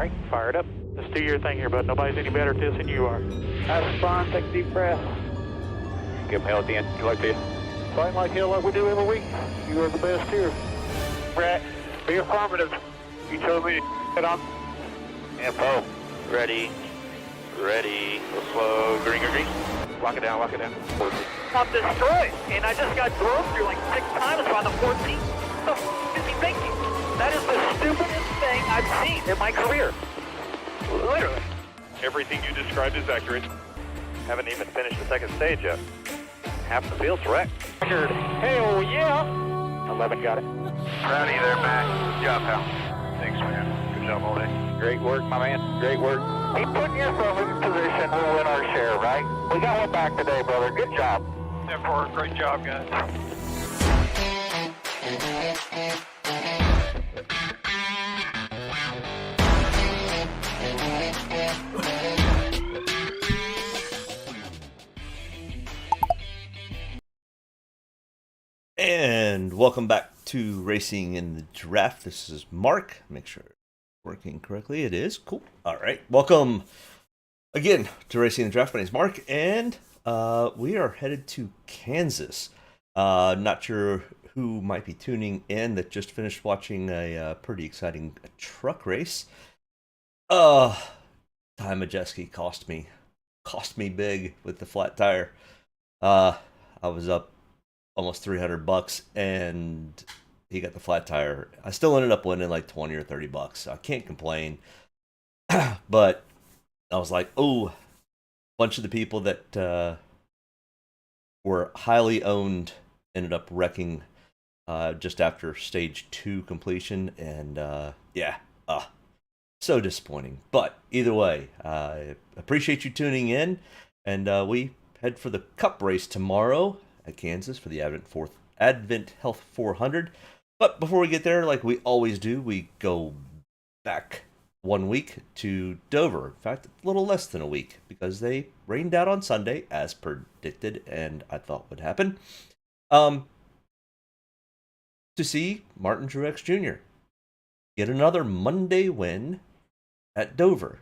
right, fire it up. Let's do your thing here, bud. Nobody's any better at this than you are. That's fine. Take a deep breath. Give them hell at the end. You like this? Fight like hell like we do every week. You are the best here. Brett, be affirmative. You told me to get on. Info. Ready. Ready. Go slow. Green, green, green. Lock it down, lock it down. 14. I'm destroyed, and I just got drove through like 6 times on the 14th. What the f*** is he thinking? That is the stupidest thing I've seen in my career. Literally. Everything you described is accurate. Haven't even finished the second stage yet. Half the field's wrecked. Hell yeah. 11 got it. Proud of you there, Matt. Good job, pal. Thanks, man. Good job all day. Great work, my man. Great work. Keep putting yourself in position, we'll win our share, right? We got one back today, brother. Good job. Therefore, great job, guys. And welcome back to Racing in the Draft. This is Mark. Make sure it's working correctly. It is. Cool. All right. Welcome again to Racing in the Draft. My name's Mark, and we are headed to Kansas. Not sure who might be tuning in that just finished watching a pretty exciting truck race. Ty Majeski cost me big with the flat tire. I was up almost $300 and he got the flat tire. I still ended up winning like 20 or 30 bucks. So I can't complain. But I was like, oh, a bunch of the people that were highly owned ended up wrecking just after stage 2 completion. And so disappointing. But either way, I appreciate you tuning in. And we head for the Cup race tomorrow at Kansas for the Advent Health 400. But before we get there, like we always do, we go back 1 week to Dover. In fact, a little less than a week because they rained out on Sunday as predicted and I thought would happen. To see Martin Truex Jr. get another Monday win at Dover.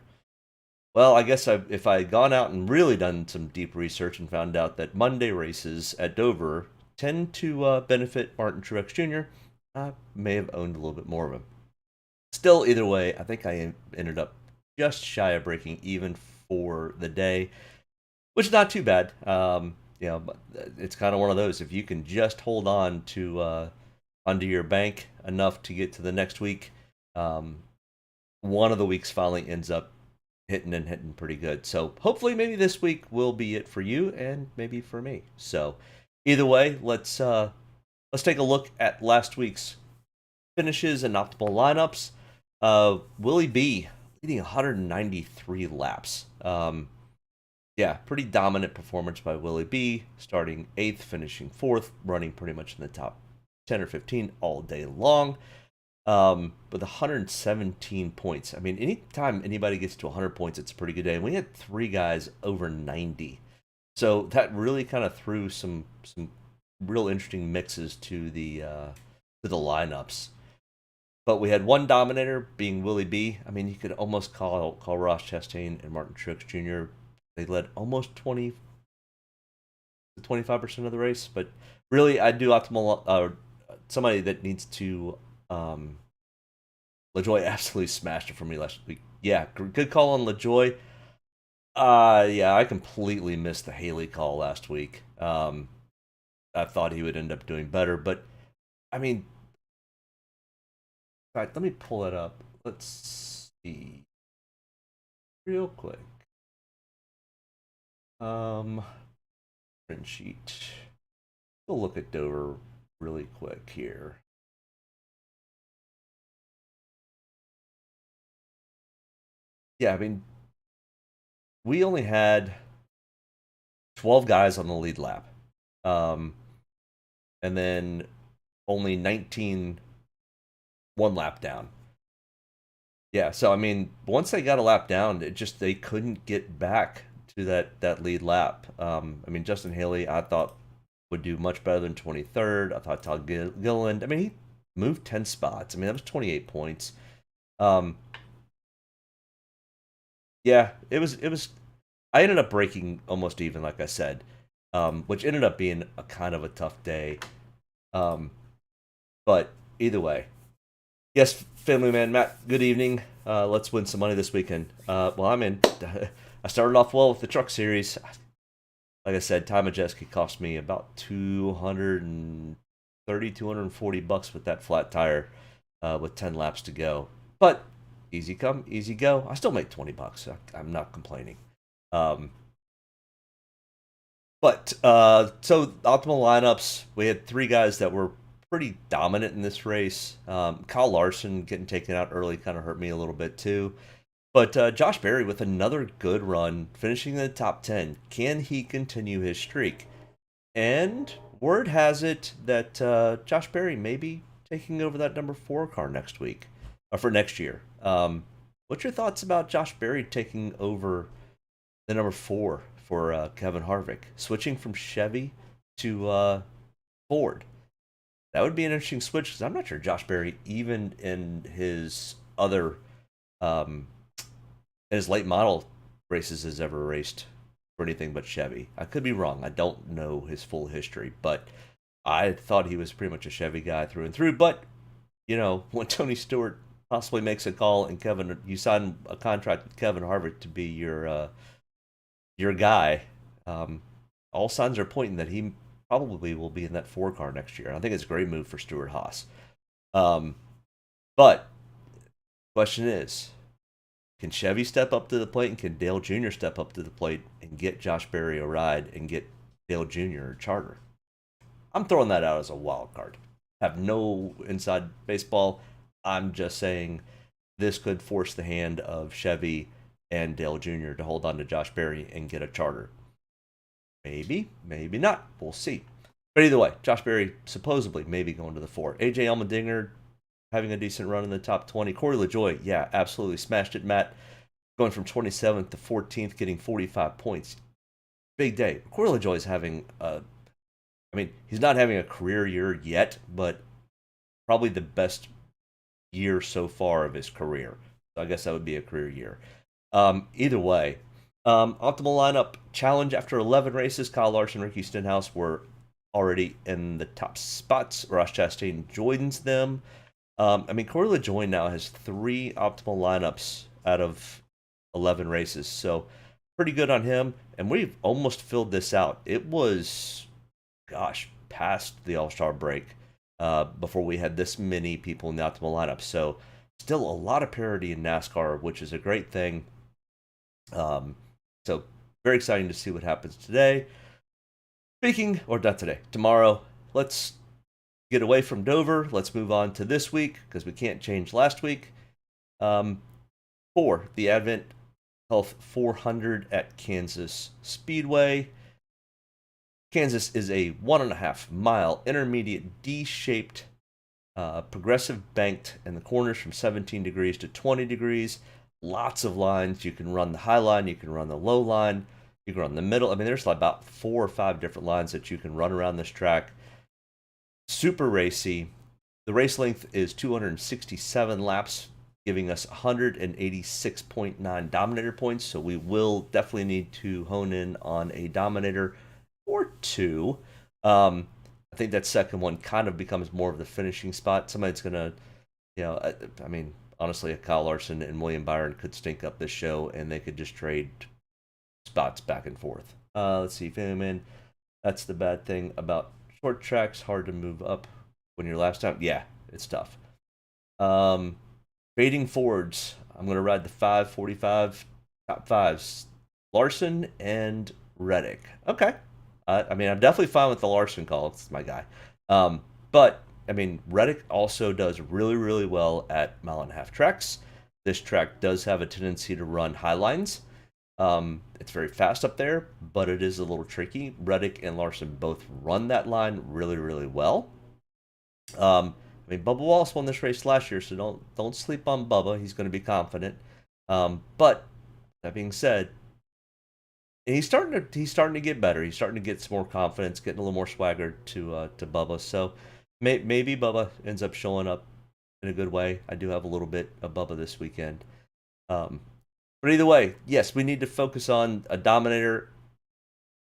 Well, I guess if I had gone out and really done some deep research and found out that Monday races at Dover tend to benefit Martin Truex Jr., I may have owned a little bit more of him. Still, either way, I think I ended up just shy of breaking even for the day, which is not too bad. But it's kind of one of those. If you can just hold on to onto your bank enough to get to the next week, one of the weeks finally ends up hitting pretty good. So hopefully maybe this week will be it for you and maybe for me. So either way, let's take a look at last week's finishes and optimal lineups. Willie B leading 193 laps. Pretty dominant performance by Willie B, starting 8th, finishing 4th, running pretty much in the top 10 or 15 all day long. With 117 points. I mean, anytime anybody gets to 100 points, it's a pretty good day. And we had 3 guys over 90. So that really kind of threw some real interesting mixes to the lineups. But we had one dominator being Willie B. I mean, you could almost call Ross Chastain and Martin Truex Jr. They led almost 25% of the race. But really, I do optimal somebody that needs to LaJoy absolutely smashed it for me last week. Yeah, good call on LaJoy. I completely missed the Haley call last week. I thought he would end up doing better, but I mean, in fact, let me pull it up. Let's see real quick. Print sheet. We'll look at Dover really quick here. Yeah, I mean, we only had 12 guys on the lead lap. And then only 19 one lap down. Yeah, so I mean, once they got a lap down, they couldn't get back to that lead lap. I mean, Justin Haley, I thought would do much better than 23rd. I thought Todd Gilliland, I mean, he moved 10 spots. I mean, that was 28 points. Yeah, it was. I ended up breaking almost even, like I said, which ended up being a kind of a tough day. Um, but either way, yes, family man Matt. Good evening. Let's win some money this weekend. Well, I'm in. I started off well with the truck series. Like I said, Ty Majeski cost me about 230, $240 with that flat tire, with 10 laps to go. But easy come, easy go. I still made $20. I'm not complaining. Um, so optimal lineups, we had three guys that were pretty dominant in this race. Kyle Larson getting taken out early kind of hurt me a little bit too. But Josh Berry with another good run, finishing in the top 10. Can he continue his streak? And word has it that Josh Berry may be taking over that number 4 car next week, or for next year. What's your thoughts about Josh Berry taking over the number 4 for Kevin Harvick, switching from Chevy to Ford? That would be an interesting switch because I'm not sure Josh Berry, even in his other his late model races, has ever raced for anything but Chevy. I could be wrong. I don't know his full history, but I thought he was pretty much a Chevy guy through and through. But when Tony Stewart possibly makes a call and you sign a contract with Kevin Harvick to be your guy, all signs are pointing that he probably will be in that 4 car next year. I think it's a great move for Stewart Haas. But question is, can Chevy step up to the plate, and can Dale Jr. step up to the plate and get Josh Berry a ride and get Dale Jr. a charter? I'm throwing that out as a wild card. Have no inside baseball. I'm just saying this could force the hand of Chevy and Dale Jr. to hold on to Josh Berry and get a charter. Maybe, maybe not. We'll see. But either way, Josh Berry supposedly maybe going to the 4. AJ Allmendinger having a decent run in the top 20. Corey LaJoie, yeah, absolutely smashed it, Matt. Going from 27th to 14th, getting 45 points. Big day. Corey LaJoie is having he's not having a career year yet, but probably the best year so far of his career. So I guess that would be a career year. Either way, optimal lineup challenge after 11 races. Kyle Larson, Ricky Stenhouse were already in the top spots. Ross Chastain joins them. Corey LaJoie now has 3 optimal lineups out of 11 races, so pretty good on him. And we've almost filled this out. It was, past the All-Star break before we had this many people in the optimal lineup. So still a lot of parity in NASCAR, which is a great thing. So very exciting to see what happens today. Tomorrow, let's get away from Dover. Let's move on to this week because we can't change last week. For the Advent Health 400 at Kansas Speedway. Kansas is a 1.5 mile intermediate D-shaped progressive banked in the corners from 17 degrees to 20 degrees. Lots of lines. You can run the high line, you can run the low line, you can run the middle. There's about 4 or 5 different lines that you can run around this track. Super racy. The race length is 267 laps, giving us 186.9 Dominator points. So we will definitely need to hone in on a Dominator or 2. I think that second one kind of becomes more of the finishing spot. Somebody's going to, honestly, Kyle Larson and William Byron could stink up this show, and they could just trade spots back and forth. Let's see, man. That's the bad thing about short tracks. Hard to move up when you're last time. Yeah, it's tough. Fading forwards. I'm going to ride the 545 top 5s. Larson and Reddick. Okay. I'm definitely fine with the Larson call. It's my guy. But Reddick also does really, really well at 1.5-mile tracks. This track does have a tendency to run high lines. It's very fast up there, but it is a little tricky. Reddick and Larson both run that line really, really well. Bubba Wallace won this race last year, so don't sleep on Bubba. He's going to be confident. But that being said, he's starting to get better. He's starting to get some more confidence, getting a little more swagger to Bubba. So maybe Bubba ends up showing up in a good way. I do have a little bit of Bubba this weekend. But either way, yes, we need to focus on a dominator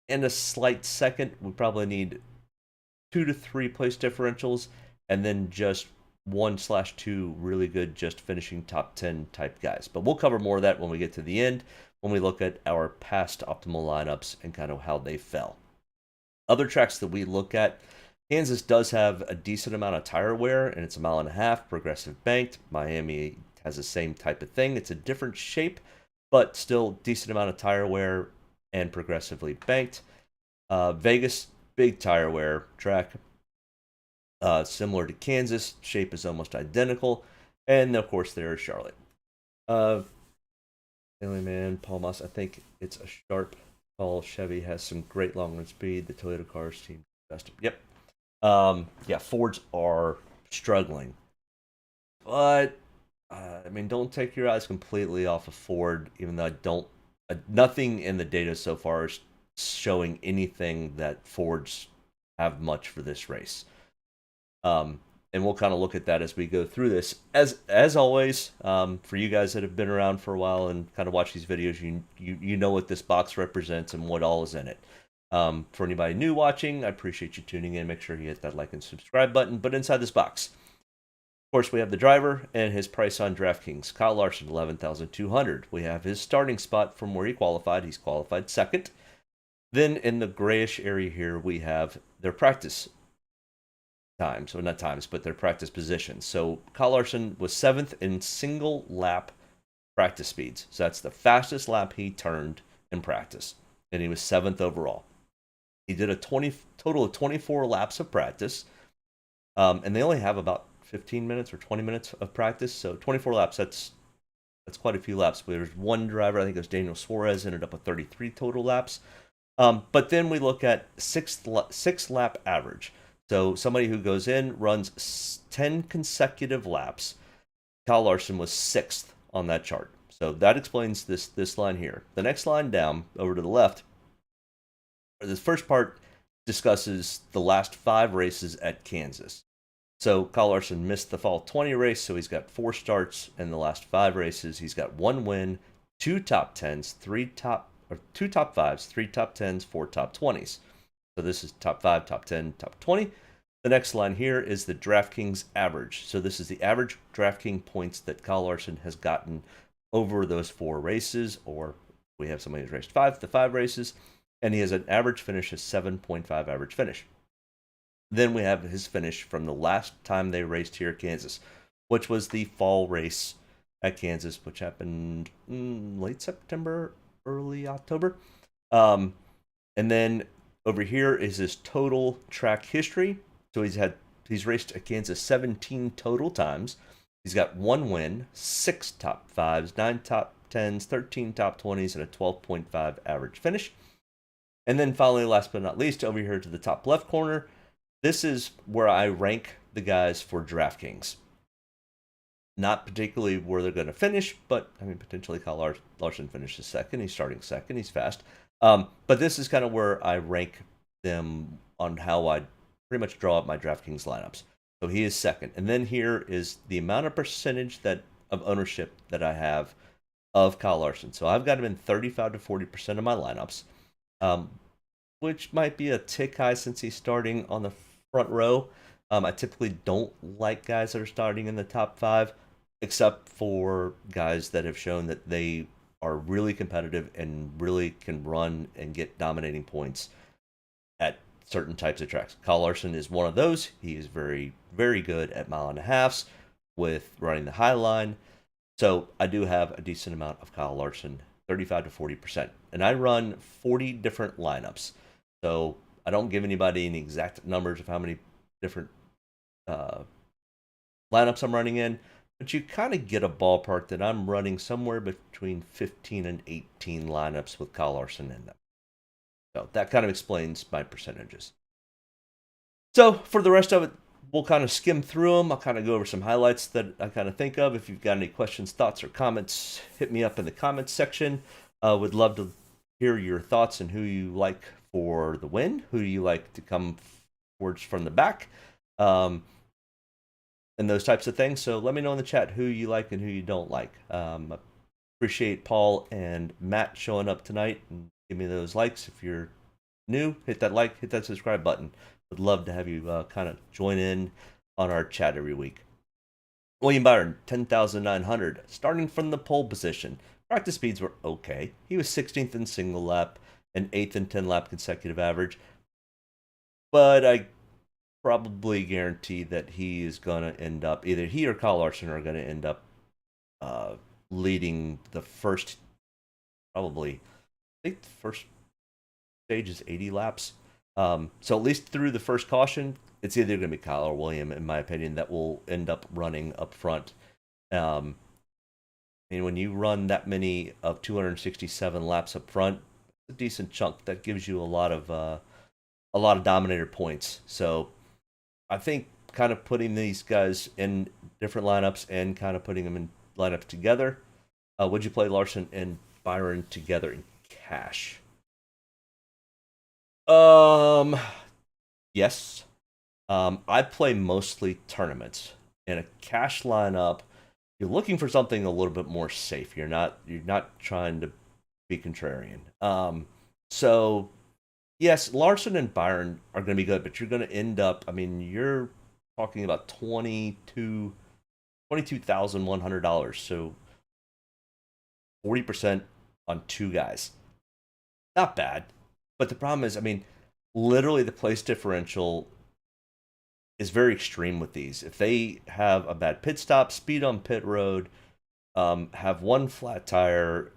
and a slight second. We probably need 2 to 3 place differentials, and then just 1/2 really good, just finishing top 10 type guys. But we'll cover more of that when we get to the end, when we look at our past optimal lineups and kind of how they fell. Other tracks that we look at, Kansas does have a decent amount of tire wear, and it's 1.5 miles, progressive banked. Miami has the same type of thing. It's a different shape, but still decent amount of tire wear and progressively banked. Vegas, big tire wear track. Similar to Kansas, shape is almost identical. And of course, there is Charlotte. Alien Man, Paul Moss, I think it's a sharp call. Chevy has some great long run speed. The Toyota cars team best. Yep. Yeah, Fords are struggling. But, I mean, don't take your eyes completely off of Ford, even though nothing in the data so far is showing anything that Fords have much for this race. And we'll kind of look at that as we go through this. As always, for you guys that have been around for a while and kind of watch these videos, you know what this box represents and what all is in it. For anybody new watching, I appreciate you tuning in. Make sure you hit that like and subscribe button. But inside this box, of course, we have the driver and his price on DraftKings. Kyle Larson, $11,200. We have his starting spot from where he qualified. He's qualified second. Then in the grayish area here, we have their practice times, or not times, but their practice positions. So Kyle Larson was 7th in single lap practice speeds. So that's the fastest lap he turned in practice. And he was 7th overall. He did a total of 24 laps of practice. And they only have about 15 minutes or 20 minutes of practice. So 24 laps, that's quite a few laps. There's one driver, I think it was Daniel Suarez, ended up with 33 total laps. But then we look at six lap average. So somebody who goes in, runs 10 consecutive laps. Kyle Larson was 6th on that chart. So that explains this line here. The next line down, over to the left, this first part discusses the last 5 races at Kansas. So Kyle Larson missed the Fall 20 race, so he's got 4 starts in the last 5 races. He's got 1 win, 2 top 10s, 2 top 5s, 3 top 10s, 4 top 20s. So this is top 5, top 10, top 20. The next line here is the DraftKings average. So this is the average DraftKings points that Kyle Larson has gotten over those 4 races, or we have somebody who's raced 5 races, and he has an average finish of 7.5 average finish. Then we have his finish from the last time they raced here at Kansas, which was the fall race at Kansas, which happened late September, early October. And then over here is his total track history. So he's raced at Kansas 17 total times. He's got 1 win, 6 top 5s, 9 top 10s, 13 top 20s, and a 12.5 average finish. And then finally, last but not least, over here to the top left corner, this is where I rank the guys for DraftKings. Not particularly where they're going to finish, but I mean, potentially Kyle Larson finishes second. He's starting second. He's fast. But this is kind of where I rank them on how I pretty much draw up my DraftKings lineups. So he is second. And then here is the amount of percentage of ownership that I have of Kyle Larson. So I've got him in 35 to 40% of my lineups, which might be a tick high since he's starting on the front row. I typically don't like guys that are starting in the top 5, except for guys that have shown that they are really competitive and really can run and get dominating points at certain types of tracks. Kyle Larson is one of those. He is very, very good at 1.5 miles with running the high line. So I do have a decent amount of Kyle Larson, 35 to 40%. And I run 40 different lineups. So I don't give anybody any exact numbers of how many different lineups I'm running in, but you kind of get a ballpark that I'm running somewhere between 15 and 18 lineups with Kyle Larson in them. So that kind of explains my percentages. So for the rest of it, we'll kind of skim through them. I'll kind of go over some highlights that I kind of think of. If you've got any questions, thoughts, or comments, hit me up in the comments section. Would love to hear your thoughts and who you like for the win, who you like to come forwards from the back, and those types of things. So let me know in the chat who you like and who you don't like. Appreciate Paul and Matt showing up tonight, and give me those likes. If you're new, hit that like, hit that subscribe button. Would love to have you kind of join in on our chat every week. William Byron, 10,900, starting from the pole position. Practice speeds were okay. He was 16th in single lap and 8th in 10 lap consecutive average. But I probably guarantee that he is going to end up, either he or Kyle Larson are going to end up leading the first, probably, I think the first stage is 80 laps. So at least through the first caution, it's either going to be Kyle or William, in my opinion, that will end up running up front. And when you run that many of 267 laps up front, it's a decent chunk. That gives you a lot of dominator points. So I think kind of putting these guys in different lineups and kind of putting them in lineups together. Would you play Larson and Byron together in cash? Yes. I play mostly tournaments. In a cash lineup, you're looking for something a little bit more safe. You're not trying to be contrarian. So yes, Larson and Byron are going to be good, but you're going to end up, I mean, you're talking about $22,100. So 40% on two guys. Not bad. But the problem is, I mean, literally the place differential is very extreme with these. If they have a bad pit stop, speed on pit road, have one flat tire,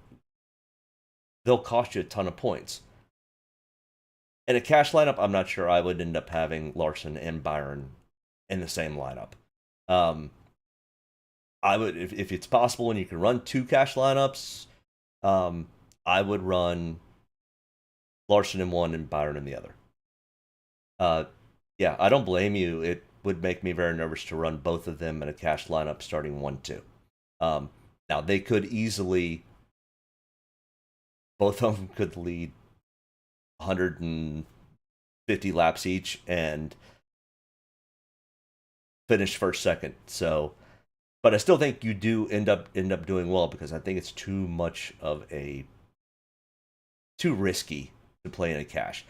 they'll cost you a ton of points. In a cash lineup, I'm not sure I would end up having Larson and Byron in the same lineup. I would, if it's possible and you can run two cash lineups, I would run Larson in one and Byron in the other. Yeah, I don't blame you. It would make me very nervous to run both of them in a cash lineup starting 1-2. Now, they could easily, both of them could lead 150 laps each and finish first, second. So, but I still think you do end up doing well, because I think it's too risky to play in a cash.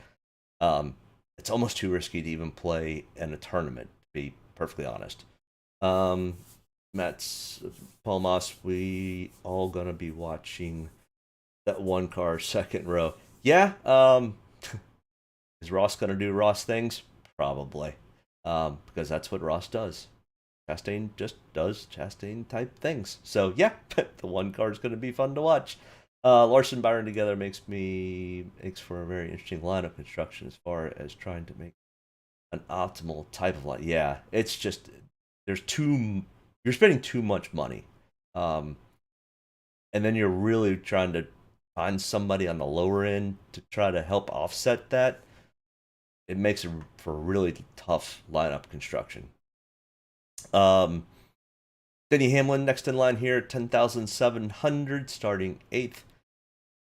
It's almost too risky to even play in a tournament, to be perfectly honest. Matt's Paul Moss, we all gonna be watching that one car second row. Yeah. Is Ross gonna do Ross things? Probably. Because that's what Ross does. Chastain just does Chastain type things. So yeah, the one car is gonna be fun to watch. Larson Byron together makes for a very interesting lineup construction as far as trying to make an optimal type of line. Yeah, it's just you're spending too much money, and then you're really trying to find somebody on the lower end to try to help offset that. It makes it for a really tough lineup construction. Denny Hamlin next in line here, 10,700, starting 8th.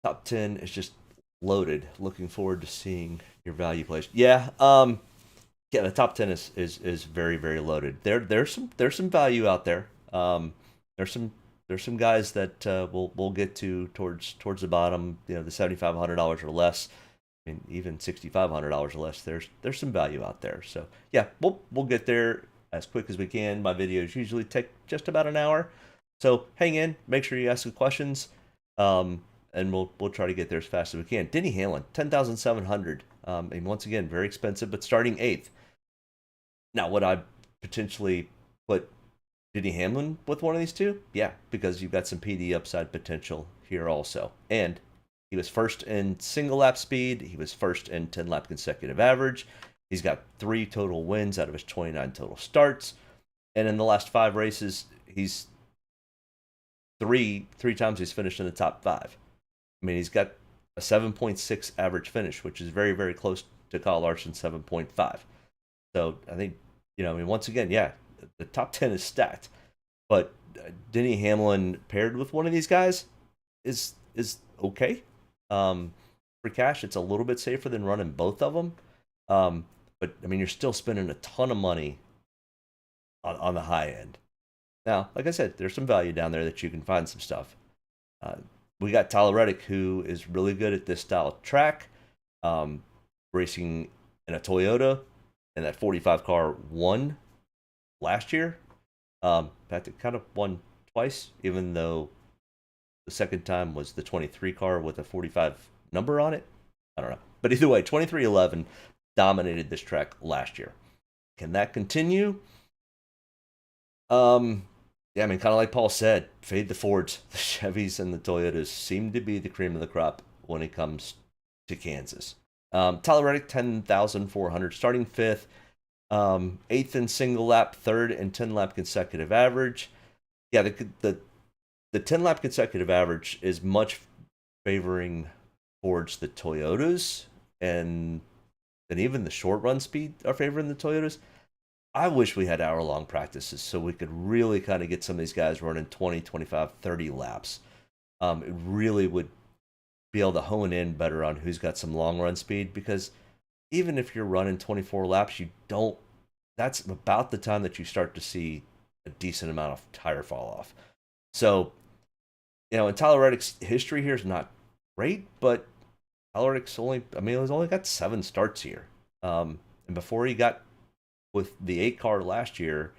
Top 10 is just loaded. Looking forward to seeing your value plays. Yeah, yeah, the top 10 is very, very loaded. There's some value out there. There's some guys that we'll get to towards the bottom. You know, the $7,500 or less. I mean, even $6,500 or less. There's some value out there. So yeah, we'll get there as quick as we can. My videos usually take just about an hour, so hang in. Make sure you ask some questions. And we'll try to get there as fast as we can. Denny Hamlin, 10,700. And once again, very expensive, but starting 8th. Now, would I potentially put Denny Hamlin with one of these two? Yeah, because you've got some PD upside potential here also. And he was first in single lap speed. He was first in 10 lap consecutive average. He's got 3 total wins out of his 29 total starts. And in the last 5 races, he's three times he's finished in the top 5. I mean, he's got a 7.6 average finish, which is very, very close to Kyle Larson's 7.5. So I think, I mean, once again, yeah, the top 10 is stacked. But Denny Hamlin paired with one of these guys is okay. For cash, it's a little bit safer than running both of them. But, I mean, you're still spending a ton of money on the high end. Now, like I said, there's some value down there that you can find some stuff. We got Tyler Reddick, who is really good at this style of track, racing in a Toyota, and that 45 car won last year. In fact, it kind of won twice, even though the second time was the 23 car with a 45 number on it. I don't know. But either way, 2311 dominated this track last year. Can that continue? Yeah, I mean, kind of like Paul said, fade the Fords. The Chevys and the Toyotas seem to be the cream of the crop when it comes to Kansas. Tyler Reddick, 10,400, starting fifth, eighth in single lap, third in 10 lap consecutive average. Yeah, the 10 lap consecutive average is much favoring towards the Toyotas, and even the short run speed are favoring the Toyotas. I wish we had hour-long practices so we could really kind of get some of these guys running 20, 25, 30 laps. It really would be able to hone in better on who's got some long run speed, because even if you're running 24 laps, that's about the time that you start to see a decent amount of tire fall off. So, and Tyler Reddick's history here is not great, but Tyler Reddick's he's only got 7 starts here. And before he got with the 8 car last year,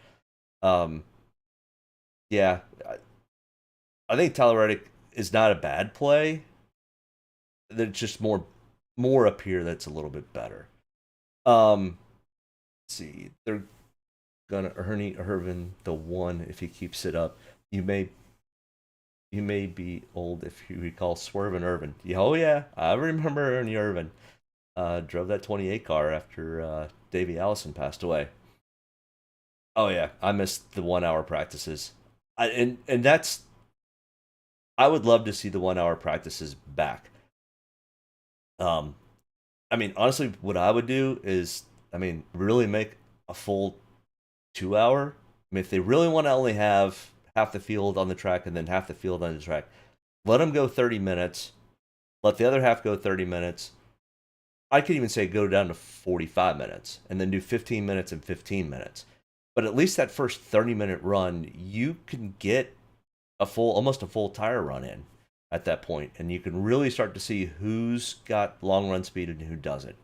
yeah, I think Tyler Reddick is not a bad play. There's just more up here that's a little bit better. Let's see, they're gonna Ernie Irvin the 1 if he keeps it up. You may be old if you recall Swervin' Irvin. Yeah, oh yeah, I remember Ernie Irvin. Drove that 28 car after Davey Allison passed away. Oh yeah, I missed the 1 hour practices. I would love to see the 1 hour practices back. I mean, honestly, what I would do is, really make a full 2 hour. I mean, if they really want to only have half the field on the track and then half the field on the track, let them go 30 minutes. Let the other half go 30 minutes. I could even say go down to 45 minutes and then do 15 minutes and 15 minutes. But at least that first 30-minute run, you can get almost a full tire run in at that point, and you can really start to see who's got long run speed and who doesn't.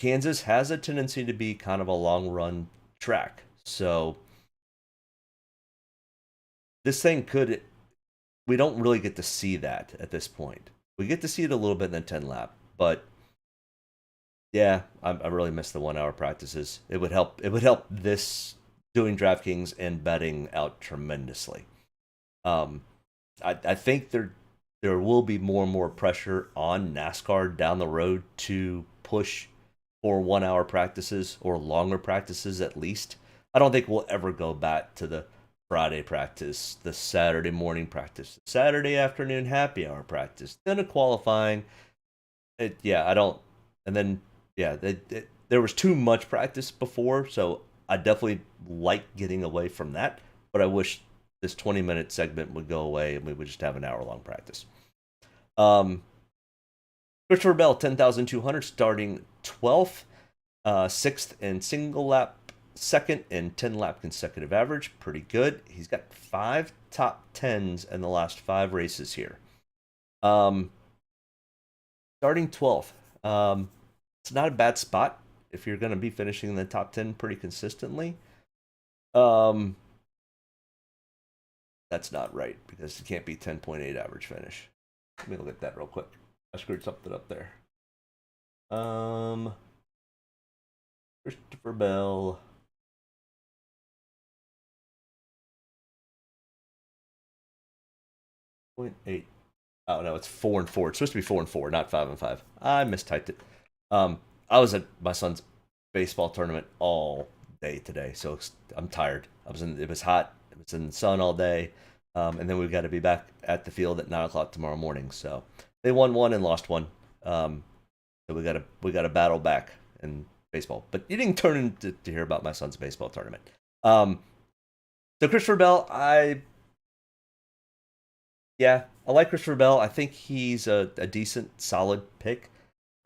Kansas has a tendency to be kind of a long run track, so this thing we don't really get to see that at this point. We get to see it a little bit in the 10 lap, but yeah, I really miss the 1 hour practices. It would help this doing DraftKings and betting out tremendously. I think there will be more and more pressure on NASCAR down the road to push for 1 hour practices or longer practices at least. I don't think we'll ever go back to the Friday practice, the Saturday morning practice, Saturday afternoon happy hour practice, then a qualifying. I don't. And then, there was too much practice before, so I definitely like getting away from that. But I wish this 20-minute segment would go away and we would just have an hour-long practice. Christopher Bell, 10,200, starting 12th, 6th in single lap, 2nd in 10 lap consecutive average. Pretty good. He's got 5 top 10s in the last 5 races here. Starting 12th. It's not a bad spot if you're going to be finishing in the top 10 pretty consistently. That's not right, because it can't be 10.8 average finish. Let me look at that real quick. I screwed something up there. Christopher Bell. 0.8. Oh no, it's 4 and 4. It's supposed to be 4 and 4, not 5 and 5. I mistyped it. I was at my son's baseball tournament all day today, so I'm tired. It was hot. It was in the sun all day, and then we've got to be back at the field at 9:00 tomorrow morning. So they won one and lost one. So we got to battle back in baseball. But you didn't turn in to hear about my son's baseball tournament. So Christopher Bell, I like Christopher Bell. I think he's a decent, solid pick.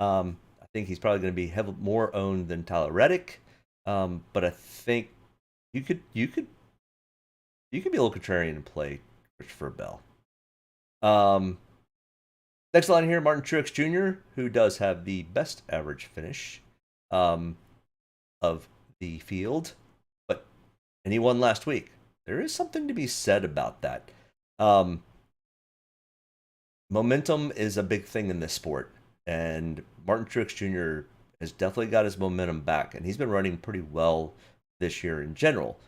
I think he's probably going to be more owned than Tyler Reddick. But I think you could be a little contrarian and play Christopher Bell. Next line here, Martin Truex Jr., who does have the best average finish of the field, and he won last week. There is something to be said about that. Momentum is a big thing in this sport, and Martin Truex Jr. has definitely got his momentum back, and he's been running pretty well this year in general.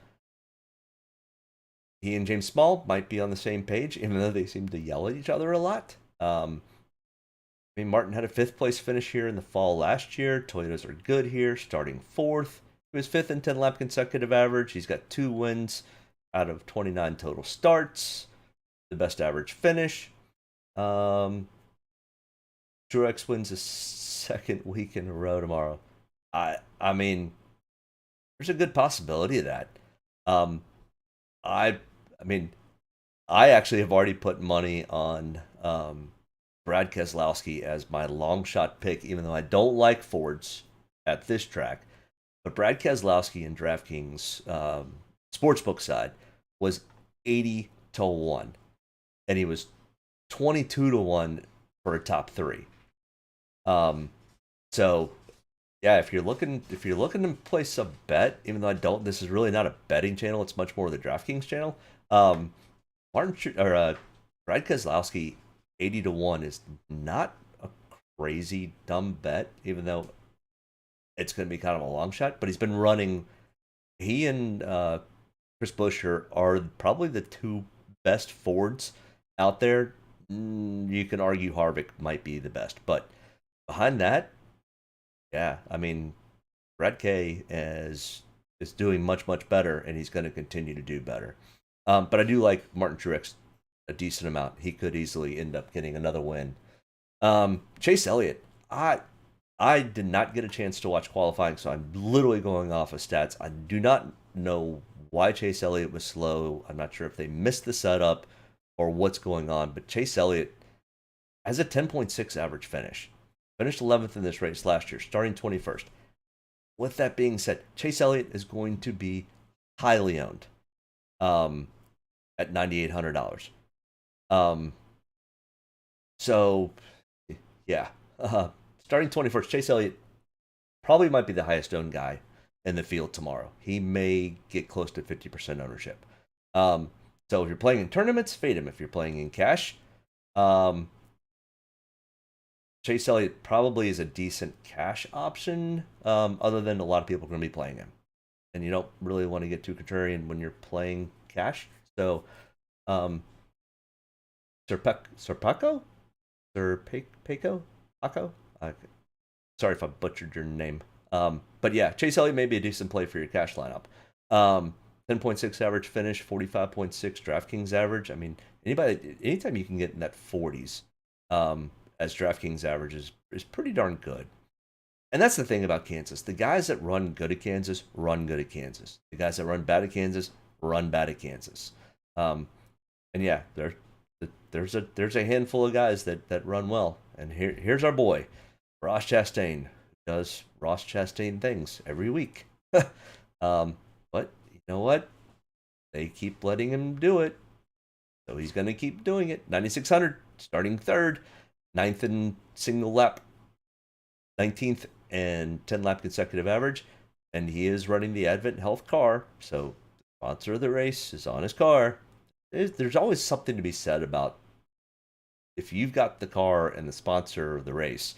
He and James Small might be on the same page, even though they seem to yell at each other a lot. Martin had a 5th place finish here in the fall last year. Toyotas are good here, starting 4th. He was 5th in 10-lap consecutive average. He's got 2 wins out of 29 total starts. The best average finish. Truex wins his 2nd week in a row tomorrow. I mean, there's a good possibility of that. I actually have already put money on Brad Keselowski as my long shot pick, even though I don't like Fords at this track. But Brad Keselowski in Draftkings sportsbook side was 80-1, and he was 22-1 for a top 3. So yeah, if you're looking to place a bet, even though this is really not a betting channel, it's much more the Draftkings channel. Brad Keselowski 80-1 is not a crazy dumb bet, even though it's going to be kind of a long shot. But he's been running. He and Chris Buescher are probably the 2 best Fords out there. You can argue Harvick might be the best, but behind that, yeah, I mean, Brad K is doing much better, and he's going to continue to do better. But I do like Martin Truex a decent amount. He could easily end up getting another win. Chase Elliott, I did not get a chance to watch qualifying, so I'm literally going off of stats. I do not know why Chase Elliott was slow. I'm not sure if they missed the setup or what's going on, but Chase Elliott has a 10.6 average finish. Finished 11th in this race last year, starting 21st. With that being said, Chase Elliott is going to be highly owned at $9,800. So, yeah. Starting 21st, Chase Elliott probably might be the highest owned guy in the field tomorrow. He may get close to 50% ownership. So if you're playing in tournaments, fade him. If you're playing in cash, Chase Elliott probably is a decent cash option, other than a lot of people are going to be playing him. And you don't really want to get too contrarian when you're playing cash. So, Serpaco? Paco? Sorry if I butchered your name. But yeah, Chase Elliott may be a decent play for your cash lineup. 10.6 average finish, 45.6 DraftKings average. I mean, anytime you can get in that 40s as DraftKings average is pretty darn good. And that's the thing about Kansas. The guys that run good at Kansas run good at Kansas. The guys that run bad at Kansas run bad at Kansas. And yeah, there's a handful of guys that run well. And here's our boy, Ross Chastain, who does Ross Chastain things every week. But you know what? They keep letting him do it. So he's going to keep doing it. 9,600, starting 3rd, 9th in single lap, 19th and 10-lap consecutive average. And he is running the Advent Health car. So the sponsor of the race is on his car. There's always something to be said about if you've got the car and the sponsor of the race.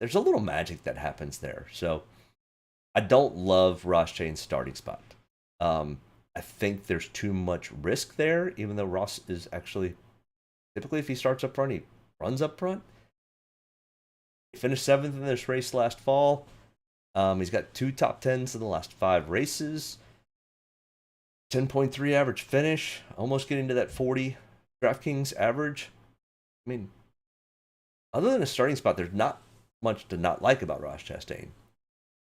There's a little magic that happens there. So I don't love Ross Chain's starting spot. I think there's too much risk there, even though Ross is actually, typically if he starts up front, he runs up front. He finished 7th in this race last fall. He's got 2 top 10s in the last 5 races. 10.3 average finish, almost getting to that 40 DraftKings average. I mean, other than a starting spot, there's not much to not like about Ross Chastain.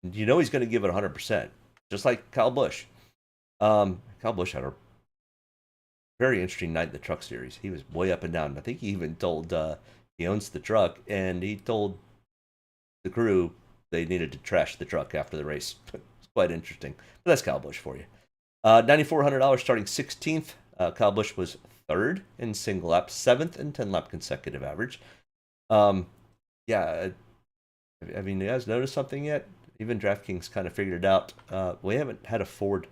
You know he's going to give it 100%, just like Kyle Busch. Kyle Busch had a very interesting night in the truck series. He was way up and down. I think he even told he owns the truck, and he told the crew they needed to trash the truck after the race. It's quite interesting. But that's Kyle Busch for you. $9,400 starting 16th. Kyle Busch was 3rd in single lap, 7th in 10 lap consecutive average. Yeah, I mean, you guys noticed something yet? Even Draftkings kind of figured it out. We haven't had a Ford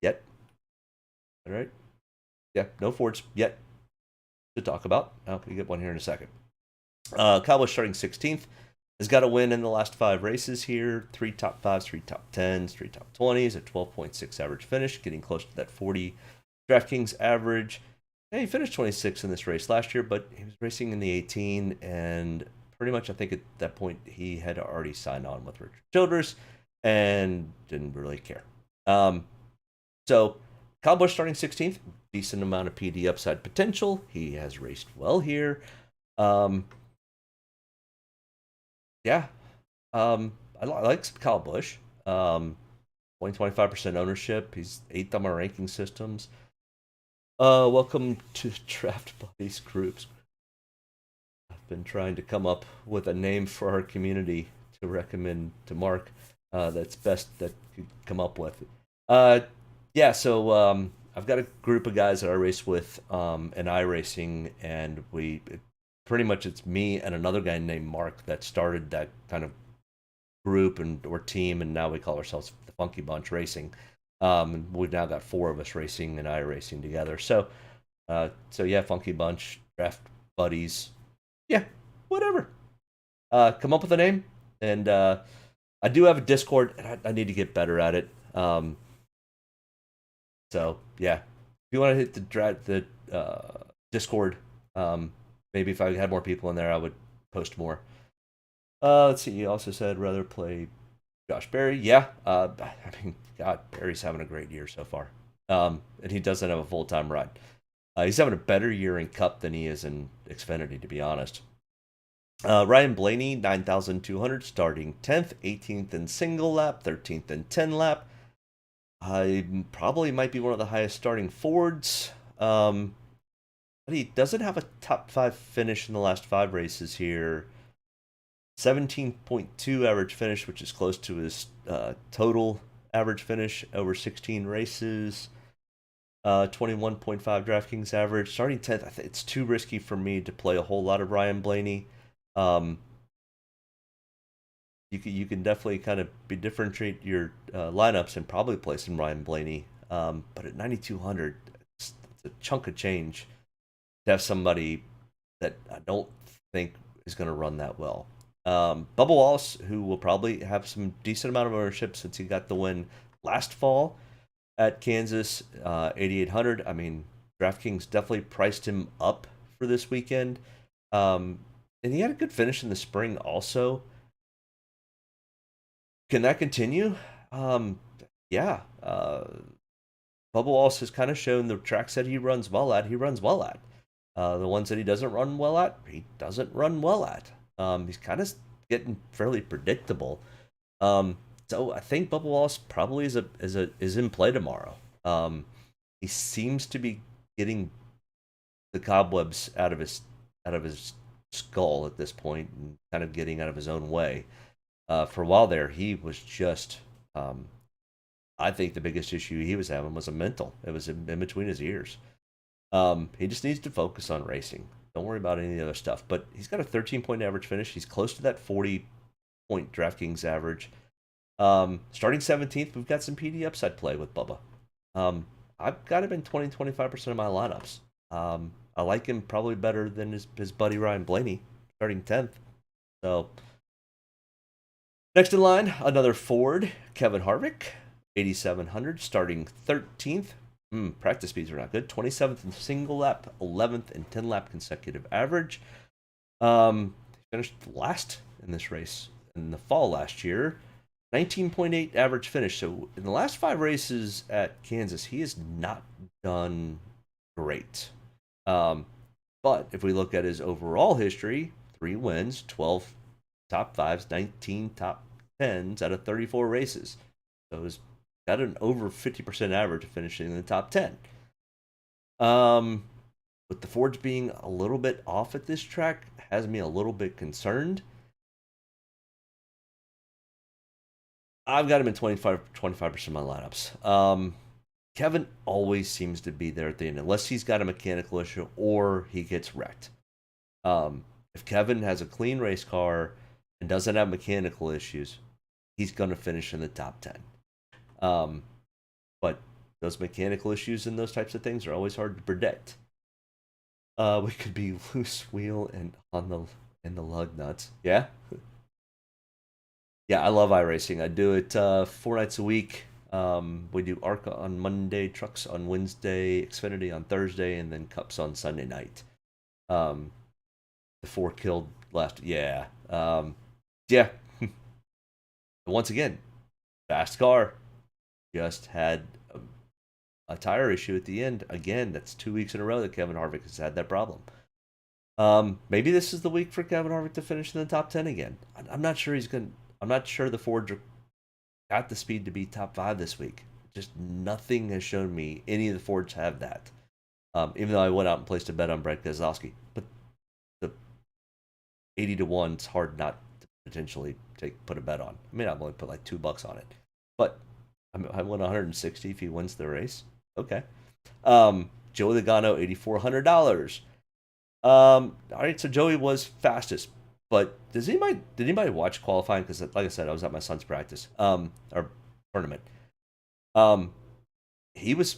yet. All right. Yeah, no Fords yet to talk about. We get one here in a second. Cowboy starting 16th. Has got a win in the last 5 races here. 3 top 5s, 3 top 10s, 3 top 20s, a 12.6 average finish, getting close to that 40 Draftkings average. Yeah, he finished 26th in this race last year, but he was racing in the 18, and pretty much I think at that point he had already signed on with Richard Childress and didn't really care. So Cowboy starting 16th, decent amount of PD upside potential. He has raced well here. Yeah. I like Kyle Busch. 25% ownership. He's 8th on my ranking systems. Welcome to Draft Buddies groups. I've been trying to come up with a name for our community to recommend to Mark that's best that could come up with. Yeah, so I've got a group of guys that I race with in iRacing, and we pretty much it's me and another guy named Mark that started that kind of group or team, and now we call ourselves the Funky Bunch Racing. We've now got 4 of us racing and iRacing together. So yeah, Funky Bunch, Draft Buddies, yeah, whatever. Come up with a name, and I do have a Discord, and I need to get better at it. So yeah, if you want to hit the Discord, maybe if I had more people in there, I would post more. Let's see. You also said rather play Josh Berry. Yeah. I mean, God, Berry's having a great year so far. And he doesn't have a full-time ride. He's having a better year in Cup than he is in Xfinity, to be honest. Ryan Blaney, 9,200, starting 10th, 18th in single lap, 13th in 10 lap. Probably might be one of the highest starting Fords. But he doesn't have a top 5 finish in the last 5 races here. 17.2 average finish, which is close to his total average finish over 16 races. 21.5 DraftKings average. Starting 10th, I think it's too risky for me to play a whole lot of Ryan Blaney. You can definitely kind of differentiate your lineups and probably play some Ryan Blaney. But at 9,200, it's a chunk of change to have somebody that I don't think is going to run that well. Bubba Wallace, who will probably have some decent amount of ownership since he got the win last fall at Kansas, 8,800. I mean, DraftKings definitely priced him up for this weekend. And he had a good finish in the spring also. Can that continue? Yeah. Bubba Wallace has kind of shown the tracks that he runs well at, the ones that he doesn't run well at, he doesn't run well at. He's kind of getting fairly predictable. So I think Bubba Wallace probably is in play tomorrow. He seems to be getting the cobwebs out of his skull at this point, and kind of getting out of his own way. For a while there, he was just. I think the biggest issue he was having was a mental. It was in between his ears. He just needs to focus on racing. Don't worry about any of the other stuff. But he's got a 13-point average finish. He's close to that 40-point DraftKings average. Starting 17th, we've got some PD upside play with Bubba. I've got him in 20-25% of my lineups. I like him probably better than his buddy Ryan Blaney, starting 10th. So next in line, another Ford, Kevin Harvick, 8,700, starting 13th. Practice speeds are not good. 27th in single lap, 11th in 10 lap consecutive average. Finished last in this race in the fall last year. 19.8 average finish. So in the last 5 races at Kansas, he has not done great. But if we look at his overall history, 3 wins, 12 top 5s, 19 top 10s out of 34 races. So he's got an over 50% average of finishing in the top 10. With the Fords being a little bit off at this track, has me a little bit concerned. I've got him in 25% of my lineups. Kevin always seems to be there at the end, unless he's got a mechanical issue or he gets wrecked. If Kevin has a clean race car and doesn't have mechanical issues, he's going to finish in the top 10. But those mechanical issues and those types of things are always hard to predict. We could be loose wheel and in the lug nuts. Yeah? Yeah, I love iRacing. I do it 4 nights a week. We do ARCA on Monday, trucks on Wednesday, Xfinity on Thursday, and then Cups on Sunday night. The 4 killed last. Yeah. Yeah. Once again, fast car. Just had a tire issue at the end. Again, that's 2 weeks in a row that Kevin Harvick has had that problem. Maybe this is the week for Kevin Harvick to finish in the top 10 again. I'm not sure I'm not sure the Fords got the speed to be top 5 this week. Just nothing has shown me any of the Fords have that. Even though I went out and placed a bet on Brad Keselowski. But the 80 to 1 is hard not to potentially put a bet on. I mean, I've only put like $2 on it. But I won 160 if he wins the race. Okay. Joey Logano, $8,400. All right, so Joey was fastest. But did anybody watch qualifying? Because like I said, I was at my son's practice, or tournament. He was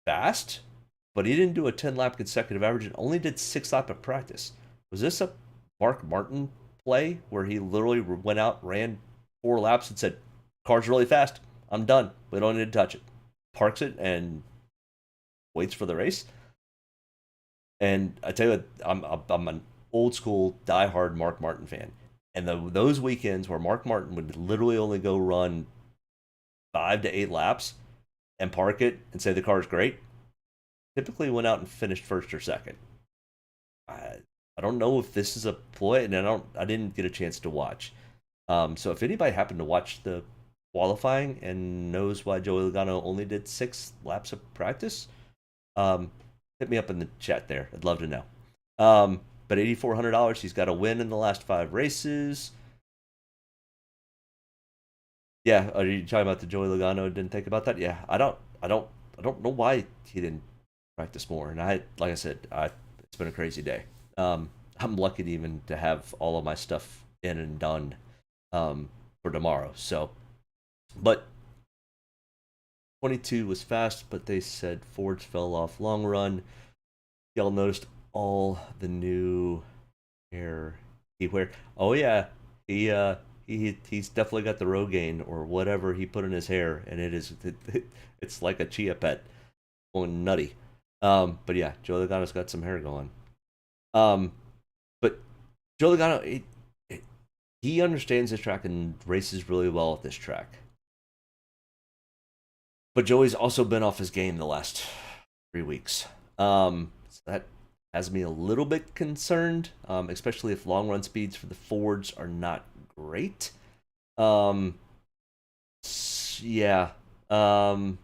fast, but he didn't do a 10-lap consecutive average and only did 6 laps of practice. Was this a Mark Martin play where he literally went out, ran 4 laps and said, "Car's really fast. I'm done. We don't need to touch it." Parks it and waits for the race. And I tell you what, I'm an old school diehard Mark Martin fan, and those weekends where Mark Martin would literally only go run 5 to 8 laps and park it and say the car's great, typically went out and finished first or second. I don't know if this is a ploy, and I didn't get a chance to watch. So if anybody happened to watch the qualifying and knows why Joey Logano only did 6 laps of practice, hit me up in the chat there. I'd love to know. But $8,400, he's got a win in the last 5 races. Yeah, are you talking about the Joey Logano? Didn't think about that. Yeah, I don't know why he didn't practice more. And like I said, it's been a crazy day. I'm lucky even to have all of my stuff in and done for tomorrow. So, but 22 was fast, but they said Fords fell off long run. Y'all noticed all the new hair he wear. Oh yeah, he's definitely got the Rogaine or whatever he put in his hair, and it's like a chia pet going nutty. But yeah, Joe Logano's got some hair going. But Joe Logano, he understands this track and races really well at this track. But Joey's also been off his game the last 3 weeks. So that has me a little bit concerned, especially if long run speeds for the Fords are not great. Yeah. I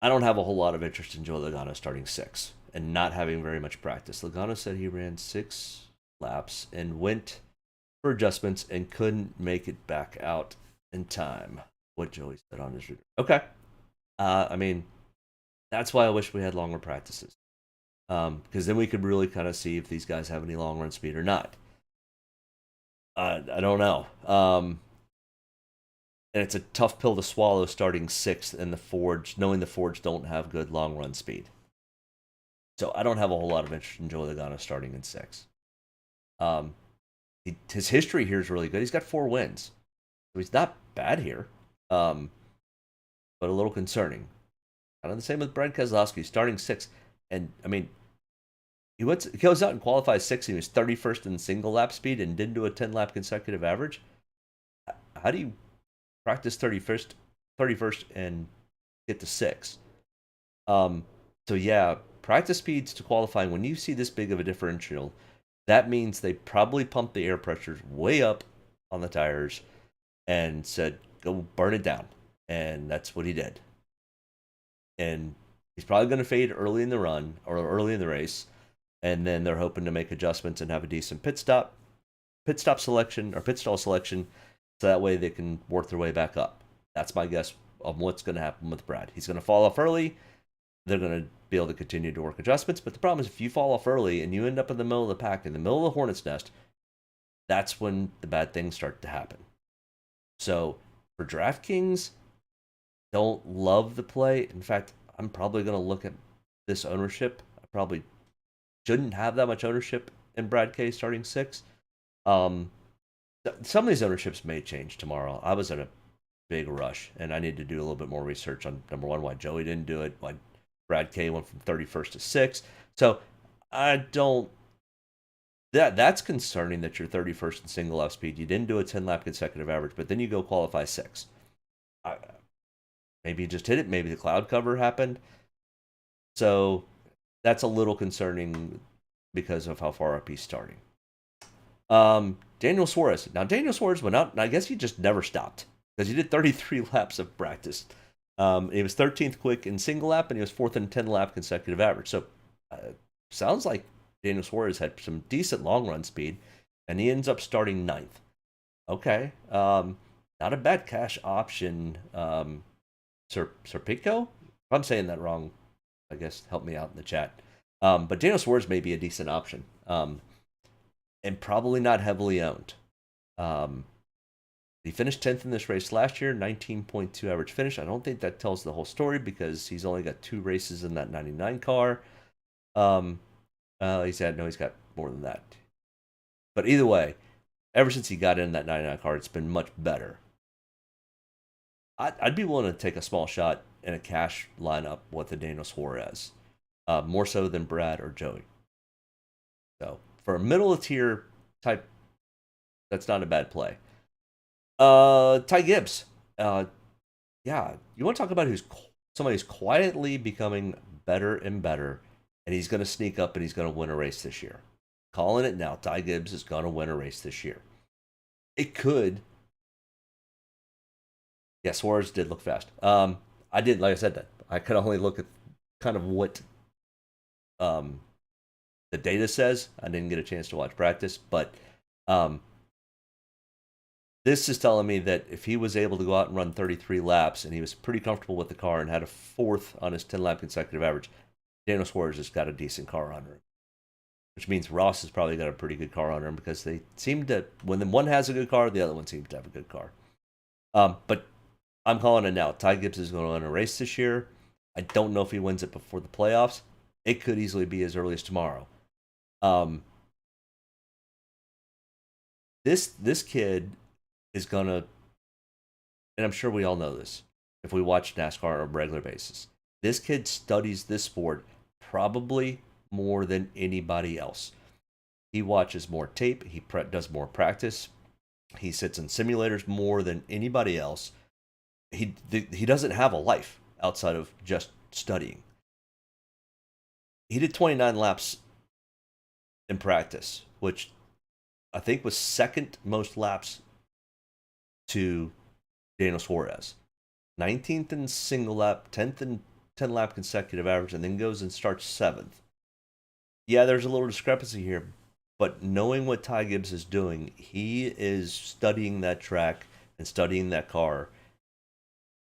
don't have a whole lot of interest in Joe Logano starting 6 and not having very much practice. Logano said he ran 6 laps and went for adjustments and couldn't make it back out in time. What Joey said on his video. Okay. I mean, that's why I wish we had longer practices. Because then we could really kind of see if these guys have any long run speed or not. I don't know. And it's a tough pill to swallow starting 6th in the Fords, knowing the Fords don't have good long run speed. So I don't have a whole lot of interest in Joey Logano starting in 6. His history here is really good. He's got 4 wins. So he's not bad here. But a little concerning. Kind of the same with Brad Keselowski, starting 6. And, I mean, he goes out and qualifies 6th, and he was 31st in single lap speed and didn't do a 10-lap consecutive average. How do you practice 31st and get to 6? So, yeah, practice speeds to qualifying, when you see this big of a differential, that means they probably pumped the air pressures way up on the tires and said, go burn it down. And that's what he did. And he's probably going to fade early in the run or early in the race. And then they're hoping to make adjustments and have a decent pit stall selection, so that way they can work their way back up. That's my guess on what's going to happen with Brad. He's going to fall off early. They're going to be able to continue to work adjustments. But the problem is if you fall off early and you end up in the middle of the pack, in the middle of the hornet's nest, that's when the bad things start to happen. So for DraftKings, don't love the play. In fact, I'm probably going to look at this ownership. I probably shouldn't have that much ownership in Brad K starting 6. Some of these ownerships may change tomorrow. I was in a big rush, and I need to do a little bit more research on, number one, why Joey didn't do it, why Brad K went from 31st to 6th. So I don't... That's concerning that you're 31st in single lap speed. You didn't do a 10-lap consecutive average, but then you go qualify 6th. Maybe you just hit it. Maybe the cloud cover happened. So that's a little concerning because of how far up he's starting. Daniel Suarez. Now, Daniel Suarez went out, and I guess he just never stopped because he did 33 laps of practice. He was 13th quick in single lap, and he was 4th in 10-lap consecutive average. So sounds like Daniel Suarez had some decent long-run speed, and he ends up starting 9th. Okay. Not a bad cash option. Serpico? If I'm saying that wrong, I guess help me out in the chat. But Daniel Suarez may be a decent option. And probably not heavily owned. He finished 10th in this race last year, 19.2 average finish. I don't think that tells the whole story because he's only got 2 races in that 99 car. He's got more than that. But either way, ever since he got in that 99 car, it's been much better. I'd be willing to take a small shot in a cash lineup with the Daniel Suarez, more so than Brad or Joey. So for a middle of tier type, that's not a bad play. Ty Gibbs, yeah, you want to talk about somebody who's quietly becoming better and better, and he's going to sneak up and he's going to win a race this year. Calling it now, Ty Gibbs is going to win a race this year. It could. Yeah, Suarez did look fast. I did, like I said, that I could only look at kind of what the data says. I didn't get a chance to watch practice, but this is telling me that if he was able to go out and run 33 laps and he was pretty comfortable with the car and had a 4th on his 10-lap consecutive average, Daniel Suarez has got a decent car on him. Which means Ross has probably got a pretty good car on him because they seem to, when one has a good car, the other one seems to have a good car. But I'm calling it now. Ty Gibbs is going to win a race this year. I don't know if he wins it before the playoffs. It could easily be as early as tomorrow. This kid is going to, and I'm sure we all know this if we watch NASCAR on a regular basis. This kid studies this sport probably more than anybody else. He watches more tape. He does more practice. He sits in simulators more than anybody else. He doesn't have a life outside of just studying. He did 29 laps in practice, which I think was second most laps to Daniel Suarez. 19th in single lap, 10th in 10-lap consecutive average, and then goes and starts 7th. Yeah, there's a little discrepancy here, but knowing what Ty Gibbs is doing, he is studying that track and studying that car.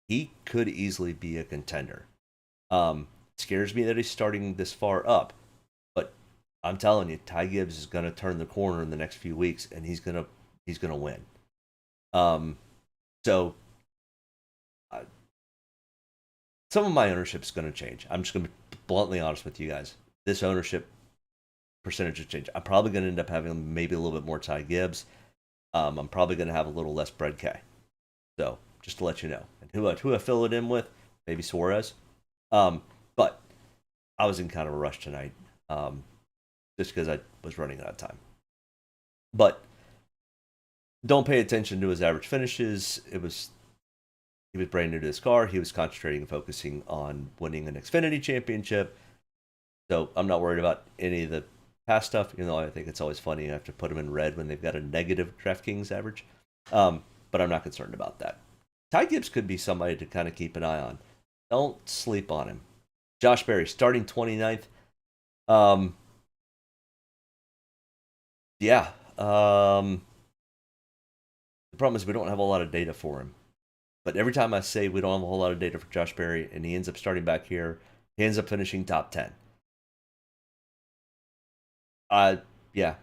He could easily be a contender. Scares me that he's starting this far up, but I'm telling you, Ty Gibbs is going to turn the corner in the next few weeks, and he's gonna win. So some of my ownership is going to change. I'm just going to be bluntly honest with you guys. This ownership percentage will change. I'm probably going to end up having maybe a little bit more Ty Gibbs. I'm probably going to have a little less Brad K. So just to let you know. And who I fill it in with, maybe Suarez. But I was in kind of a rush tonight, just because I was running out of time. But don't pay attention to his average finishes. He was brand new to his car. He was concentrating and focusing on winning an Xfinity championship. So I'm not worried about any of the past stuff, even though I think it's always funny. You have to put them in red when they've got a negative DraftKings average. But I'm not concerned about that. Ty Gibbs could be somebody to kind of keep an eye on. Don't sleep on him. Josh Berry, starting 29th. Yeah. The problem is we don't have a lot of data for him. But every time I say we don't have a whole lot of data for Josh Berry and he ends up starting back here, he ends up finishing top 10. Yeah,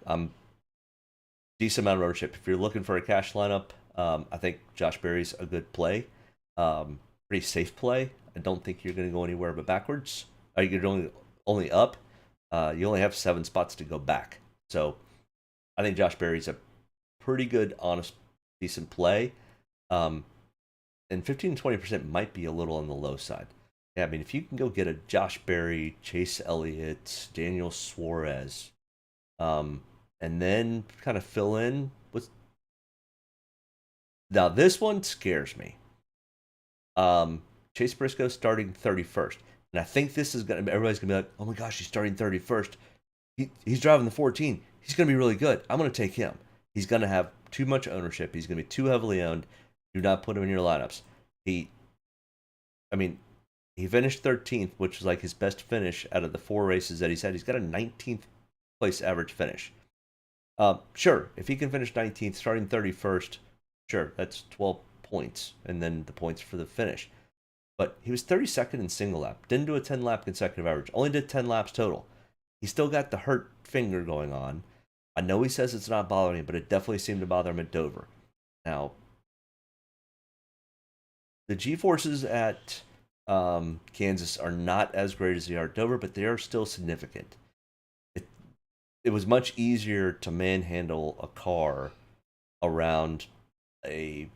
decent amount of ownership. If you're looking for a cash lineup, I think Josh Berry's a good play. Pretty safe play. I don't think you're going to go anywhere but backwards. You're only up. You only have 7 spots to go back. So I think Josh Berry's a pretty good, honest, decent play. And 15 to 20% might be a little on the low side. Yeah, I mean, if you can go get a Josh Berry, Chase Elliott, Daniel Suarez, and then kind of fill in with. Now, this one scares me. Chase Briscoe starting 31st. And I think this is everybody's going to be like, oh my gosh, he's starting 31st. He's driving the 14. He's going to be really good. I'm going to take him. He's going to have too much ownership. He's going to be too heavily owned. Do not put him in your lineups. He finished 13th, which is like his best finish out of the 4 races that he's had. He's got a 19th place average finish. Sure, if he can finish 19th, starting 31st, sure, that's 12 points, and then the points for the finish. But he was 32nd in single lap. Didn't do a 10-lap consecutive average. Only did 10 laps total. He still got the hurt finger going on. I know he says it's not bothering him, but it definitely seemed to bother him at Dover. Now, the G-forces at Kansas are not as great as they are at Dover, but they are still significant. It was much easier to manhandle a car around a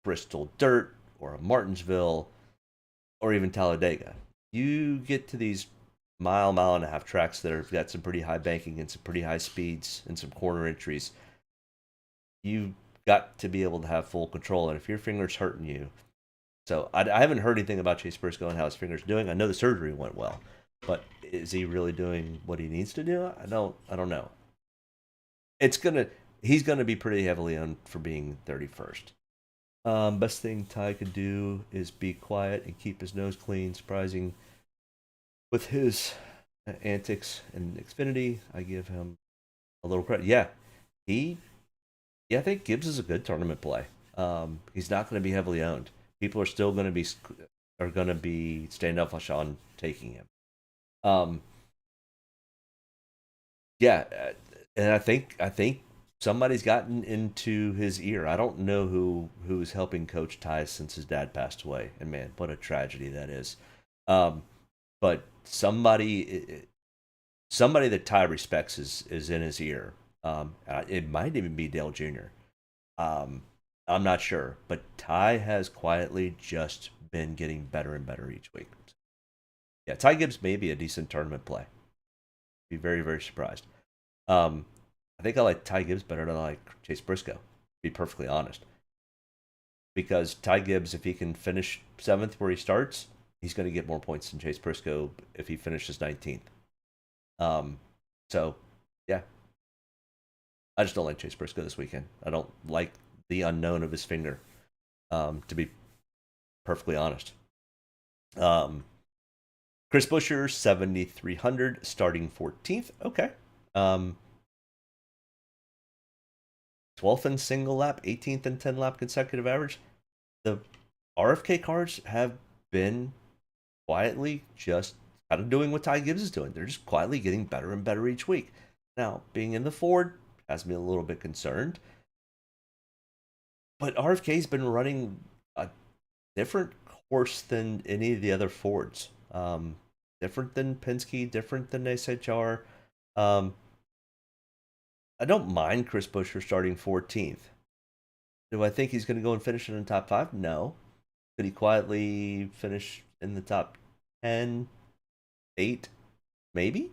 Bristol Dirt or a Martinsville or even Talladega. You get to these mile and a half tracks that have got some pretty high banking and some pretty high speeds and some corner entries. You've got to be able to have full control, and if your finger's hurting you. So I haven't heard anything about Chase Briscoe and how his finger's doing. I know the surgery went well, but is he really doing what he needs to do? I don't know. He's gonna be pretty heavily owned for being 31st. Best thing Ty could do is be quiet and keep his nose clean. Surprising with his antics in Xfinity, I give him a little credit. Yeah, I think Gibbs is a good tournament play. He's not going to be heavily owned. People are still going to be standoffish on taking him. Yeah, and I think somebody's gotten into his ear. I don't know who's helping coach Ty since his dad passed away, and man, what a tragedy that is. But somebody that Ty respects is in his ear. It might even be Dale Jr. I'm not sure, but Ty has quietly just been getting better and better each week. Yeah, Ty Gibbs may be a decent tournament play. Be very, very surprised. I think I like Ty Gibbs better than I like Chase Briscoe, to be perfectly honest. Because Ty Gibbs, if he can finish 7th where he starts, he's going to get more points than Chase Briscoe if he finishes 19th. So, yeah. I just don't like Chase Briscoe this weekend. I don't like the unknown of his finger, to be perfectly honest. Chris Buescher, 7,300, starting 14th. Okay. 12th in single lap, 18th in 10-lap consecutive average. The RFK cars have been quietly just kind of doing what Ty Gibbs is doing. They're just quietly getting better and better each week. Now, being in the Ford has me a little bit concerned. But RFK's been running a different course than any of the other Fords. Different than Penske, different than SHR. I don't mind Chris Buescher starting 14th. Do I think he's going to go and finish in the top 5? No. Could he quietly finish in the top 10, 8? Maybe?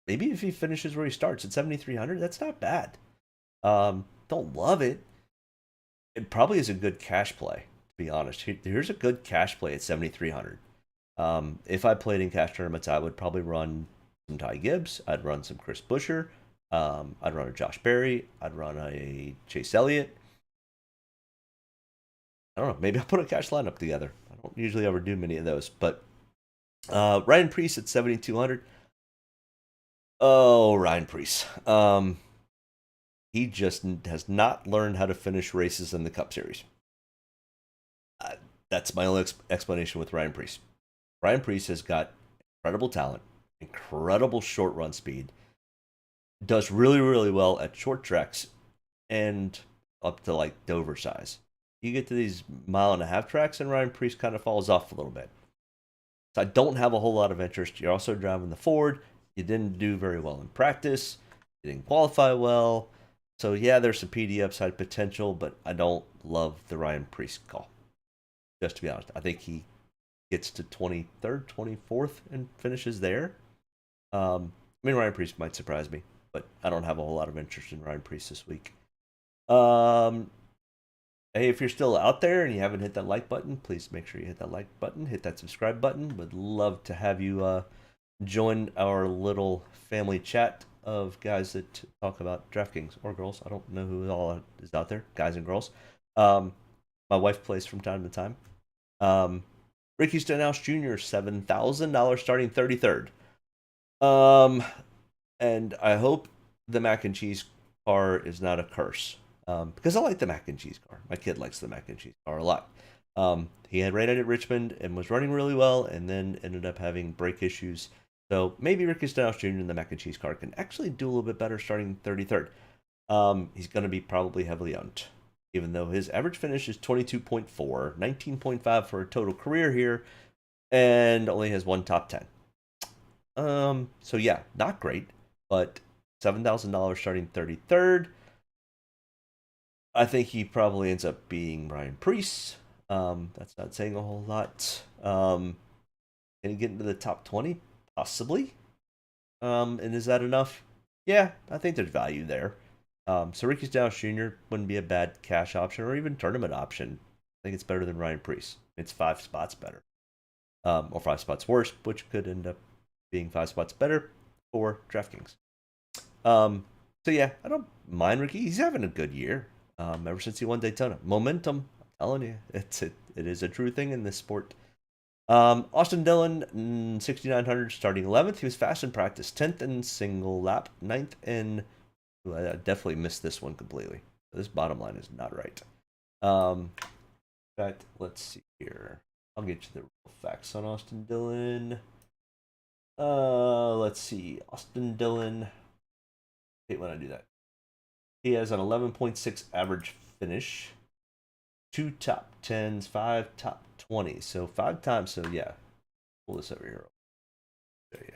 Maybe if he finishes where he starts at 7,300, that's not bad. Don't love it. It probably is a good cash play, to be honest. Here's a good cash play at 7,300. If I played in cash tournaments, I would probably run some Ty Gibbs. I'd run some Chris Buescher. I'd run a Josh Berry. I'd run a Chase Elliott. I don't know. Maybe I'll put a cash lineup together. I don't usually ever do many of those. But Ryan Preece at 7,200. Oh, Ryan Preece. He just has not learned how to finish races in the Cup Series. That's my only explanation with Ryan Preece. Ryan Preece has got incredible talent, incredible short run speed, does really, really well at short tracks and up to like Dover size. You get to these 1.5 tracks, and Ryan Preece kind of falls off a little bit. So I don't have a whole lot of interest. You're also driving the Ford. You didn't do very well in practice. You didn't qualify well. So yeah, there's some PD upside potential, but I don't love the Ryan Preece call. Just to be honest, I think he gets to 23rd, 24th, and finishes there. I mean, Ryan Preece might surprise me, but I don't have a whole lot of interest in Ryan Preece this week. Hey, if you're still out there and you haven't hit that like button, please make sure you hit that like button, hit that subscribe button. Would love to have you join our little family chat of guys that talk about Draftkings, or girls. I don't know who all is out there, guys and girls. My wife plays from time to time. Ricky Stenhouse Jr., $7,000 starting 33rd. And I hope the mac and cheese car is not a curse. Because I like the mac and cheese car. My kid likes the mac and cheese car a lot. He had ran it at Richmond and was running really well, and then ended up having brake issues. So maybe Ricky Stenhouse Jr. in the mac and cheese car can actually do a little bit better starting 33rd. He's going to be probably heavily owned, even though his average finish is 22.4, 19.5 for a total career here, and only has one top 10. So yeah, not great, but $7,000 starting 33rd. I think he probably ends up being Ryan Preece. That's not saying a whole lot. Can he get into the top 20? Possibly. And is that enough? Yeah, I think there's value there. So Ricky Stenhouse Jr. wouldn't be a bad cash option or even tournament option. I think it's better than Ryan Preece. It's 5 spots better. Or 5 spots worse, which could end up being 5 spots better for DraftKings. So yeah, I don't mind Ricky. He's having a good year. Ever since he won Daytona. Momentum, I'm telling you, it is a true thing in this sport. Austin Dillon, 6,900, starting 11th. He was fast in practice, 10th in single lap, 9th in... I definitely missed this one completely. This bottom line is not right. In fact, let's see here. I'll get you the real facts on Austin Dillon. Let's see. Austin Dillon. I hate when I do that. He has an 11.6 average finish, 2 top 10s, 5 top 20s. So 5 times. So yeah, pull this over here. Show you.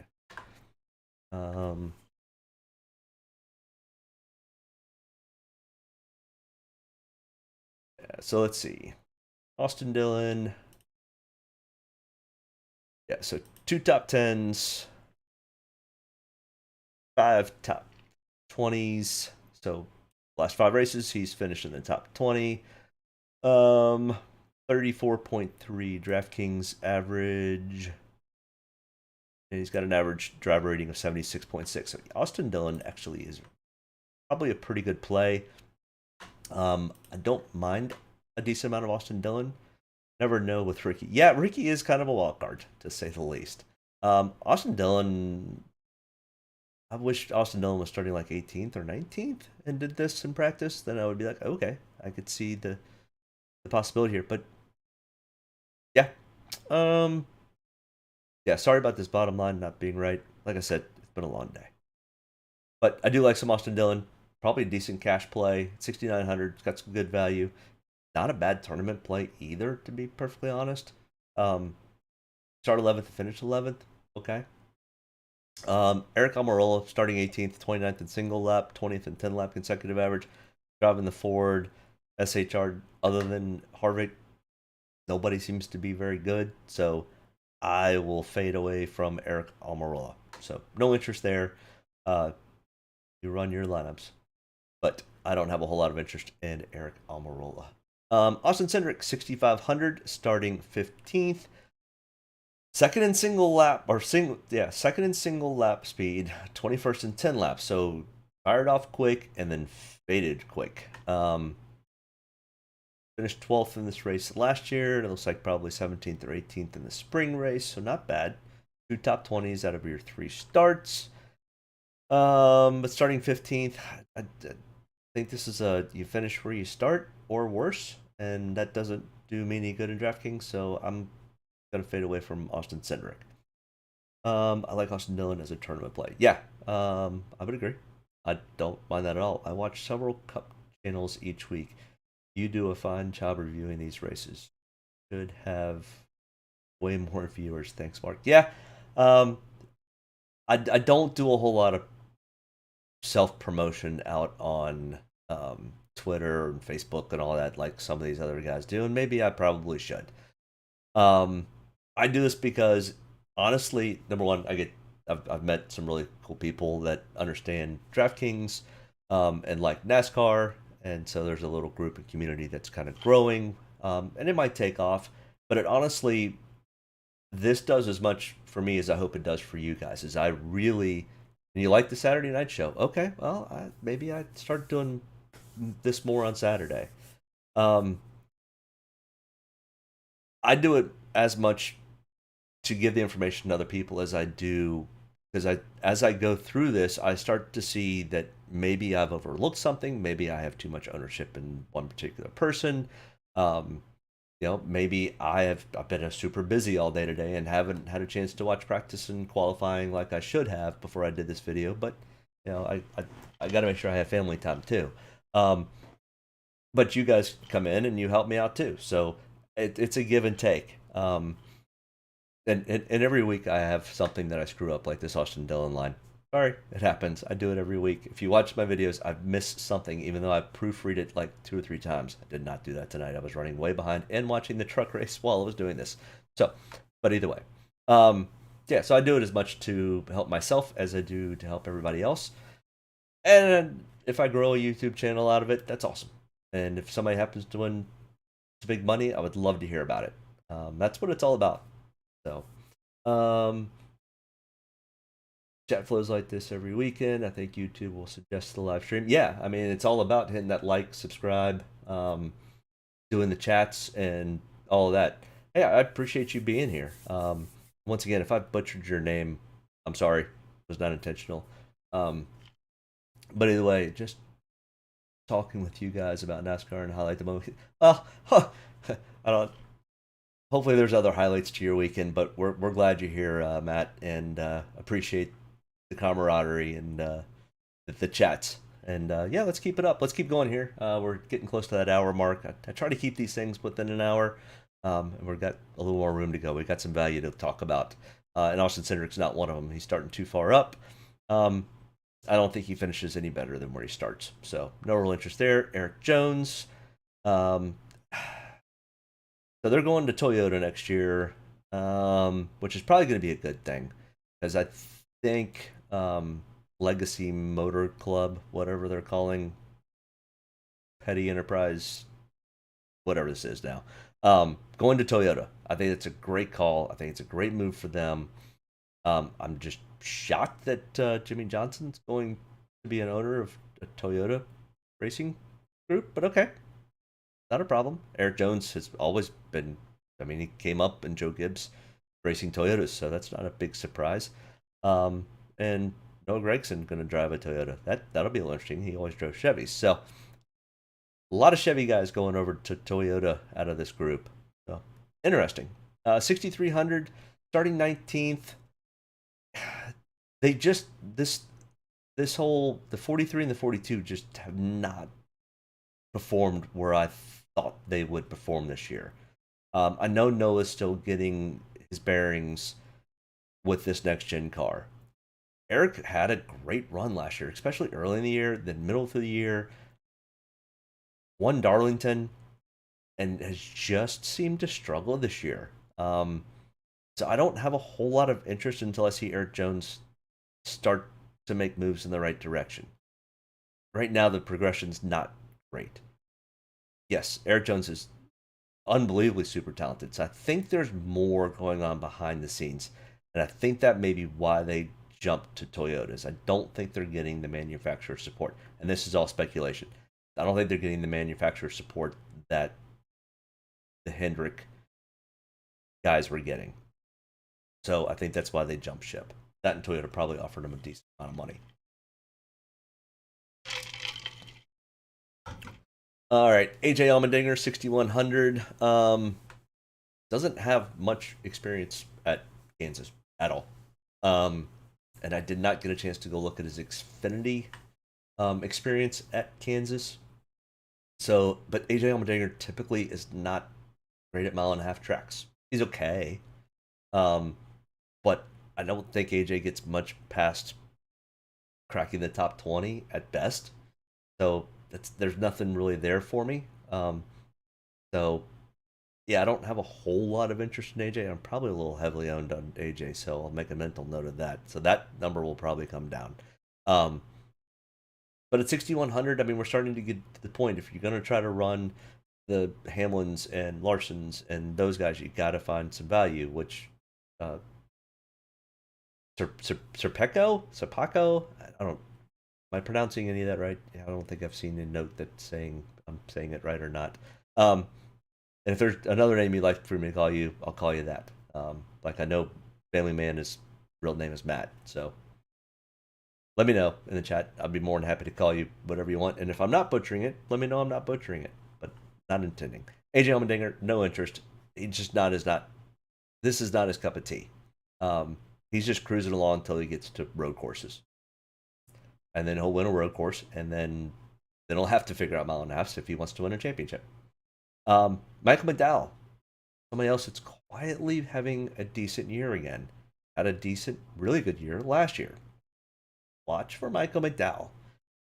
Yeah, so let's see. Austin Dillon. Yeah, so 2 top 10s, 5 top 20s. So last 5 races, he's finished in the top 20. 34.3 DraftKings average. And he's got an average driver rating of 76.6. So Austin Dillon actually is probably a pretty good play. I don't mind a decent amount of Austin Dillon. Never know with Ricky. Yeah, Ricky is kind of a wild card, to say the least. Austin Dillon... I wish Austin Dillon was starting like 18th or 19th and did this in practice. Then I would be like, okay, I could see the possibility here. But yeah, yeah. Sorry about this bottom line not being right. Like I said, it's been a long day. But I do like some Austin Dillon. Probably a decent cash play. 6,900. It's got some good value. Not a bad tournament play either, to be perfectly honest. Start 11th and finish 11th. Okay. Eric Almirola starting 18th, 29th in single lap, 20th in 10 lap consecutive average. Driving the Ford SHR, other than Harvick, nobody seems to be very good. So I will fade away from Eric Almirola. So no interest there. You run your lineups, but I don't have a whole lot of interest in Eric Almirola. Austin Cindric, 6,500, starting 15th. Second in single lap speed, 21st in 10 laps. So fired off quick and then faded quick. Finished 12th in this race last year. And it looks like probably 17th or 18th in the spring race. So not bad. 2 top 20s out of your 3 starts. But starting 15th, I think this is you finish where you start or worse. And that doesn't do me any good in DraftKings, so I'm gonna fade away from Austin Cindric. I like Austin Dillon as a tournament play. Yeah, I would agree. I don't mind that at all. I watch several Cup channels each week. You do a fine job reviewing these races. Should have way more viewers. Thanks, Mark. Yeah, I don't do a whole lot of self promotion out on Twitter and Facebook and all that like some of these other guys do, and maybe I probably should. I do this because honestly, number one, I've met some really cool people that understand DraftKings and like NASCAR, and so there's a little group and community that's kind of growing, and it might take off, but it honestly, this does as much for me as I hope it does for you guys. Is I really, and you like the Saturday night show? Okay, well, maybe I start doing this more on Saturday. I do it as much to give the information to other people as I do, because as I go through this, I start to see that maybe I've overlooked something, maybe I have too much ownership in one particular person. Maybe I've been super busy all day today and haven't had a chance to watch practice and qualifying like I should have before I did this video. But I got to make sure I have family time too. But you guys come in and you help me out too, so it's a give and take. And every week I have something that I screw up, like this Austin Dillon line. Sorry, it happens. I do it every week. If you watch my videos, I've missed something, even though I proofread it like 2 or 3 times. I did not do that tonight. I was running way behind and watching the truck race while I was doing this. So, but either way. Yeah, so I do it as much to help myself as I do to help everybody else. And if I grow a YouTube channel out of it, that's awesome. And if somebody happens to win big money, I would love to hear about it. That's what it's all about. So, chat flows like this every weekend. I think YouTube will suggest the live stream. Yeah, I mean, it's all about hitting that like, subscribe, doing the chats, and all of that. Hey, I appreciate you being here. Once again, if I butchered your name, I'm sorry. It was not intentional. But either way, just talking with you guys about NASCAR and highlight the moment. Well, I don't. Hopefully, there's other highlights to your weekend, but we're glad you're here, Matt, and appreciate the camaraderie and the chats. And yeah, let's keep it up. Let's keep going here. We're getting close to that hour mark. I try to keep these things within an hour, and we've got a little more room to go. We've got some value to talk about. And Austin Cindric's not one of them. He's starting too far up. I don't think he finishes any better than where he starts. So no real interest there. Eric Jones. So they're going to Toyota next year, which is probably going to be a good thing, because I think Legacy Motor Club, whatever they're calling Petty Enterprise, whatever this is now, going to Toyota. I think it's a great call. I think it's a great move for them. I'm just shocked that Jimmy Johnson's going to be an owner of a Toyota racing group, but okay. Not a problem. Eric Jones has always been, I mean, he came up in Joe Gibbs racing Toyotas, so that's not a big surprise. And Noah Gragson going to drive a Toyota. That'll be a little interesting. He always drove Chevys. So a lot of Chevy guys going over to Toyota out of this group. So interesting. 6,300, starting 19th. They just, this whole, the 43 and the 42 just have not performed where I thought they would perform this year. I know Noah's still getting his bearings with this next gen car. Eric had a great run last year, especially early in the year, then middle of the year. Won Darlington and has just seemed to struggle this year. So I don't have a whole lot of interest until I see Eric Jones start to make moves in the right direction. Right now, the progression's not great. Yes, Eric Jones is unbelievably super talented. So I think there's more going on behind the scenes. And I think that may be why they jumped to Toyotas. I don't think they're getting the manufacturer support. And this is all speculation. I don't think they're getting the manufacturer support that the Hendrick guys were getting. So I think that's why they jumped ship. That and Toyota probably offered them a decent amount of money. All right, AJ Allmendinger, 6,100. Doesn't have much experience at Kansas at all. And I did not get a chance to go look at his Xfinity experience at Kansas. So, but AJ Allmendinger typically is not great at mile and a half tracks. He's okay, but I don't think AJ gets much past cracking the top 20 at best. So there's nothing really there for me. So yeah, I don't have a whole lot of interest in AJ. I'm probably a little heavily owned on AJ, so I'll make a mental note of that. So that number will probably come down. But at 6,100, I mean, we're starting to get to the point. If you're going to try to run the Hamlins and Larsons and those guys, you got to find some value, which Serpico? I don't. Am I pronouncing any of that right? I don't think I've seen a note that's saying I'm saying it right or not. And if there's another name you'd like for me to call you, I'll call you that. Like I know Family Man, his real name is Matt, so let me know in the chat. I'll be more than happy to call you whatever you want. And if I'm not butchering it, let me know I'm not butchering it, but not intending. AJ Allmendinger, no interest. He's just not as not. This is not his cup of tea. He's just cruising along until he gets to road courses, and then he'll win a road course, and then he'll have to figure out mile and a half if he wants to win a championship. Michael McDowell, somebody else that's quietly having a decent year again. Had a decent, really good year last year. Watch for Michael McDowell.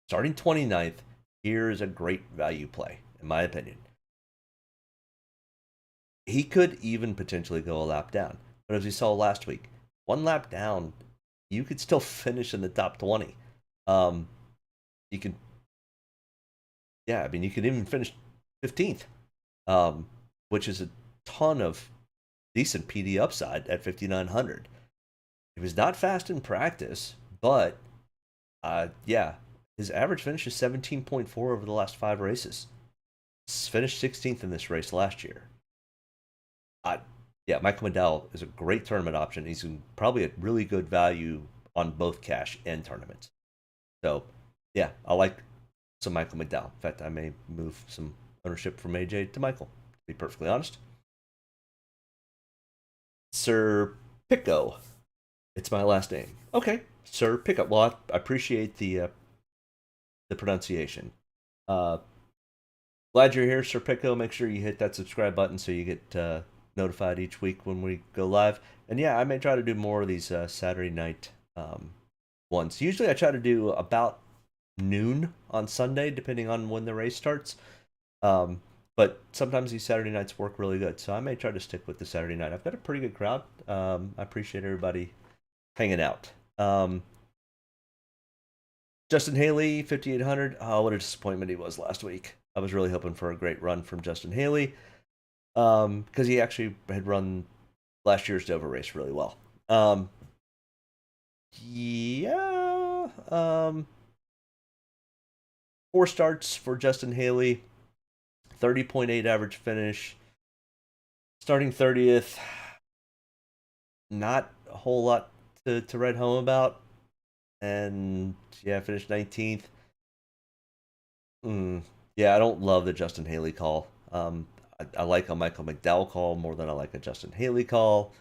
Starting 29th, here is a great value play, in my opinion. He could even potentially go a lap down. But as we saw last week, one lap down, you could still finish in the top 20. You could, yeah, I mean, you could even finish 15th, which is a ton of decent PD upside at 5,900. He was not fast in practice, but yeah, his average finish is 17.4 over the last 5 races. Finished 16th in this race last year. Yeah, Michael McDowell is a great tournament option. He's probably a really good value on both cash and tournaments. So, yeah, I like some Michael McDowell. In fact, I may move some ownership from AJ to Michael, to be perfectly honest. Sir Pico. It's my last name. Okay, Sir Pico. Well, I appreciate the pronunciation. Glad you're here, Sir Pico. Make sure you hit that subscribe button so you get notified each week when we go live. And yeah, I may try to do more of these Saturday night ones. Usually I try to do about noon on Sunday, depending on when the race starts. But sometimes these Saturday nights work really good. So I may try to stick with the Saturday night. I've got a pretty good crowd. I appreciate everybody hanging out. Justin Haley, 5,800. Oh, what a disappointment he was last week. I was really hoping for a great run from Justin Haley. Because he actually had run last year's Dover race really well. Yeah. 4 starts for Justin Haley. 30.8 average finish. Starting 30th. Not a whole lot to write home about. And yeah, finished 19th. Yeah, I don't love the Justin Haley call. I like a Michael McDowell call more than I like a Justin Haley call.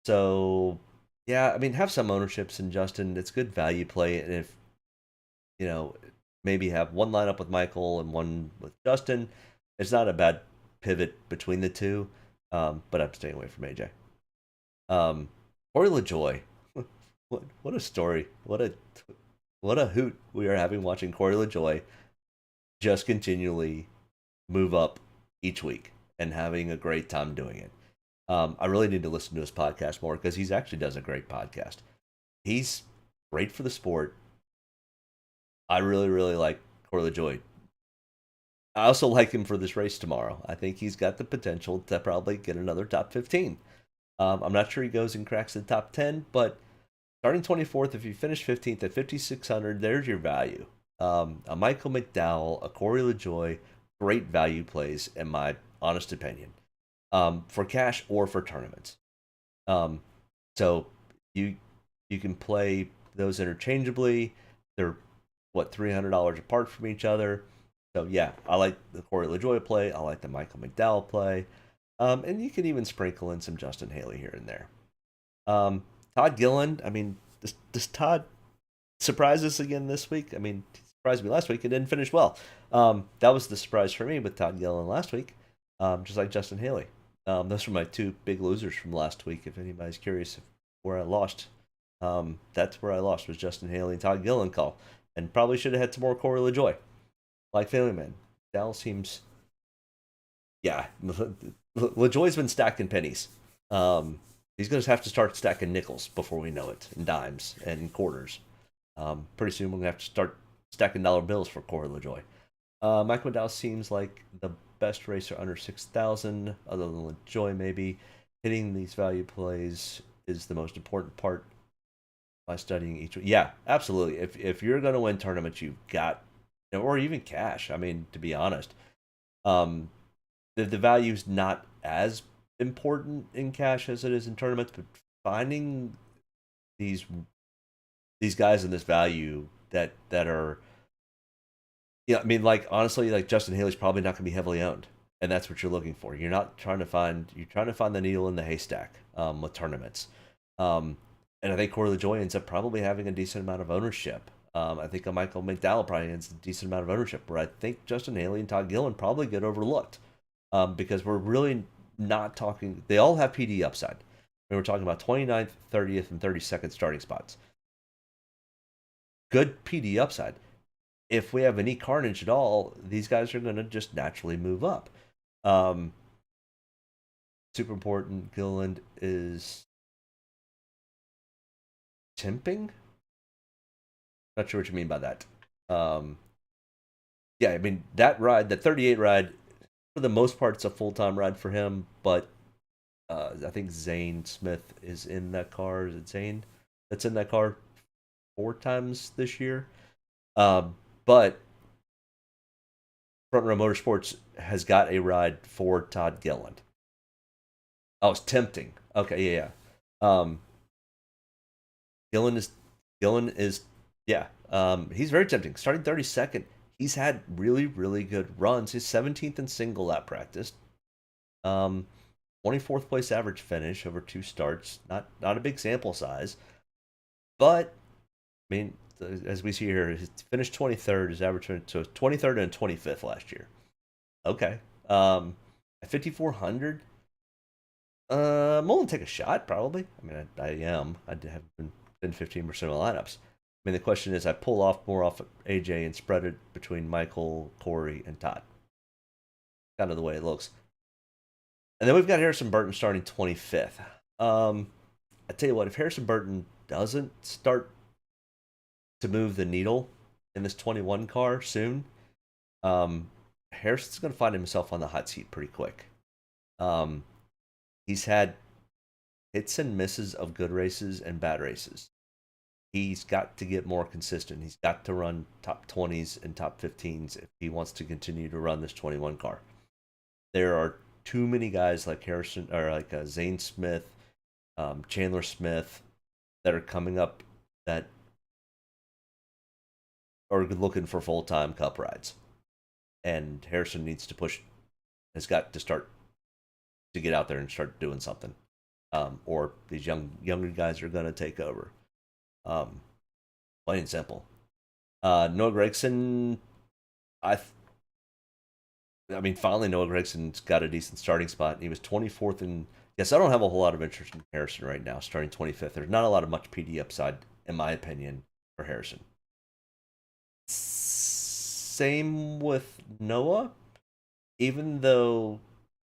So, yeah, I mean, have some ownerships in Justin. It's good value play. And if, you know, maybe have one lineup with Michael and one with Justin, it's not a bad pivot between the two. But I'm staying away from AJ. Corey LaJoie. What a story. What a hoot we are having watching Corey LaJoie just continually move up each week and having a great time doing it. I really need to listen to his podcast more because he actually does a great podcast. He's great for the sport. I really, really like Corey LaJoie. I also like him for this race tomorrow. I think he's got the potential to probably get another top 15. I'm not sure he goes and cracks the top 10, but starting 24th, if you finish 15th at 5,600, there's your value. A Michael McDowell, a Corey LaJoie, great value plays, in my honest opinion, for cash or for tournaments. So you can play those interchangeably. They're $300 apart from each other. So yeah, I like the Corey LaJoie play. I like the Michael McDowell play. And you can even sprinkle in some Justin Haley here and there. Todd Gilliland, I mean, does Todd surprise us again this week? I mean, he surprised me last week and didn't finish well. That was the surprise for me with Todd Gilliland last week, just like Justin Haley. Those were my two big losers from last week. If anybody's curious where I lost, that's where I lost, was Justin Haley and Todd Gilliland call. And probably should have had some more Corey LaJoie. Like Family Man. Dal seems... Yeah, LaJoie's been stacking pennies. He's going to have to start stacking nickels before we know it, and dimes, and quarters. Pretty soon we're going to have to start stacking dollar bills for Corey LaJoie. Mike McDowell seems like the best racer under 6,000, other than LaJoie maybe. Hitting these value plays is the most important part by studying each one. Yeah, absolutely. If you're going to win tournaments, you've got, or even cash. I mean, to be honest, the value's not as important in cash as it is in tournaments, but finding these guys in this value that are, yeah, I mean, like, honestly, like Justin Haley's probably not going to be heavily owned, and that's what you're looking for. You're trying to find the needle in the haystack with tournaments. And I think Corey LaJoie ends up probably having a decent amount of ownership. I think Michael McDowell probably has a decent amount of ownership, where I think Justin Haley and Todd Gilliland probably get overlooked because we're really not talking. They all have PD upside. And we're talking about 29th, 30th, and 32nd starting spots. Good PD upside. If we have any carnage at all, these guys are going to just naturally move up. Super important. Gilliland is temping. Not sure what you mean by that. Yeah, I mean, that ride, that 38 ride, for the most part, it's a full-time ride for him, but I think Zane Smith is in that car. Is it Zane that's in that car 4 times this year? But Front Row Motorsports has got a ride for Todd Gilliland. Oh, it's tempting. Okay, yeah. Gilliland is yeah. He's very tempting. Starting 32nd, he's had really, really good runs. He's 17th in single lap practice. 24th place average finish over 2 starts. Not a big sample size, but I mean, as we see here, he finished 23rd. His average finished so 23rd and 25th last year. Okay. At 5,400, I'm willing to take a shot, probably. I mean, I am. I have been 15% of the lineups. I mean, the question is, I pull more off AJ and spread it between Michael, Corey, and Todd. Kind of the way it looks. And then we've got Harrison Burton starting 25th. I tell you what, if Harrison Burton doesn't start to move the needle in this 21 car soon, Harrison's going to find himself on the hot seat pretty quick. He's had hits and misses of good races and bad races. He's got to get more consistent. He's got to run top 20s and top 15s if he wants to continue to run this 21 car. There are too many guys like Harrison, or like Zane Smith, Chandler Smith, that are coming up that are looking for full-time Cup rides. And Harrison has got to start to get out there and start doing something. Or these younger guys are going to take over. Plain and simple. Noah Gragson, I mean, finally Noah Gregson's got a decent starting spot. He was 24th in... Yes, I don't have a whole lot of interest in Harrison right now, starting 25th. There's not a lot of much PD upside, in my opinion, for Harrison. Same with Noah. Even though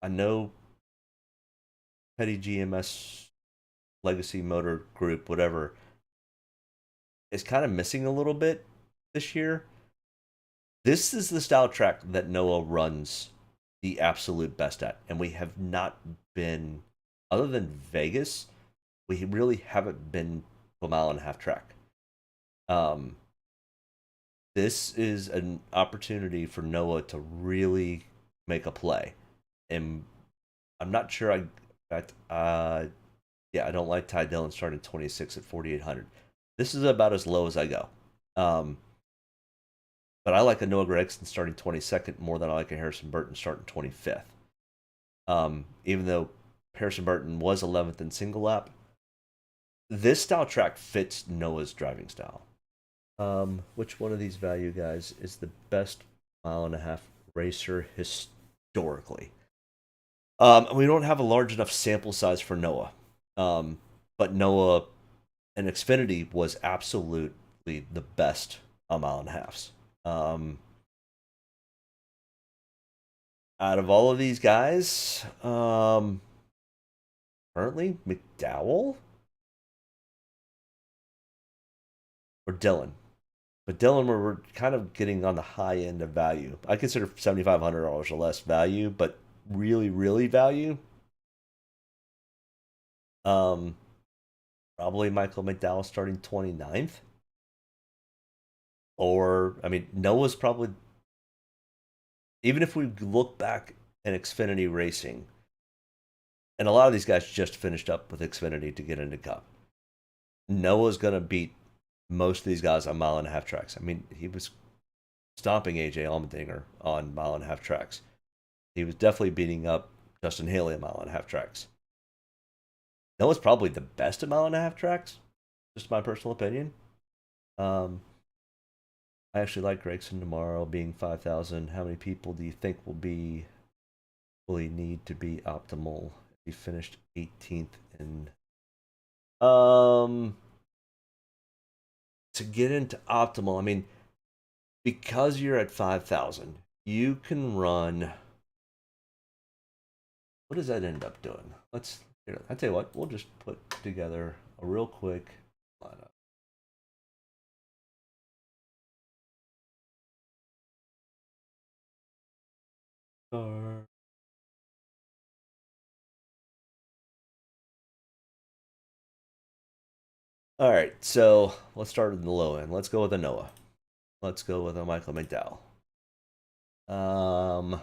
I know Petty GMS, Legacy Motor Group, whatever, is kind of missing a little bit this year. This is the style track that Noah runs the absolute best at, and we have not been, other than Vegas, we really haven't been to a 1.5 mile track. This is an opportunity for Noah to really make a play, and I'm not sure. I don't like Ty Dillon starting 26 at 4,800. This is about as low as I go. But But I like a Noah Gragson starting 22nd more than I like a Harrison Burton starting 25th. Even though Harrison Burton was 11th in single lap, this style track fits Noah's driving style. Which one of these value guys is the best mile-and-a-half racer historically? We don't have a large enough sample size for Noah. But Noah and Xfinity was absolutely the best mile-and-a-halfs. Out of all of these guys, currently McDowell or Dillon. But Dillon, we're kind of getting on the high end of value. I consider $7,500 or less value, but really, really value. Probably Michael McDowell starting 29th. Or, I mean, Noah's probably, even if we look back at Xfinity racing, and a lot of these guys just finished up with Xfinity to get into Cup, Noah's going to beat most of these guys on mile-and-a-half tracks. I mean, he was stomping AJ Allmendinger on mile-and-a-half tracks. He was definitely beating up Justin Haley on mile-and-a-half tracks. Noah's probably the best at mile-and-a-half tracks, just my personal opinion. I actually like Gragson tomorrow being 5,000. How many people do you think will he need to be optimal? He finished 18th in to get into optimal. I mean, because you're at 5,000, you can run. What does that end up doing? I tell you what, we'll just put together a real quick lineup. All right, so let's start with the low end. Let's go with a Noah. Let's go with a Michael McDowell. Go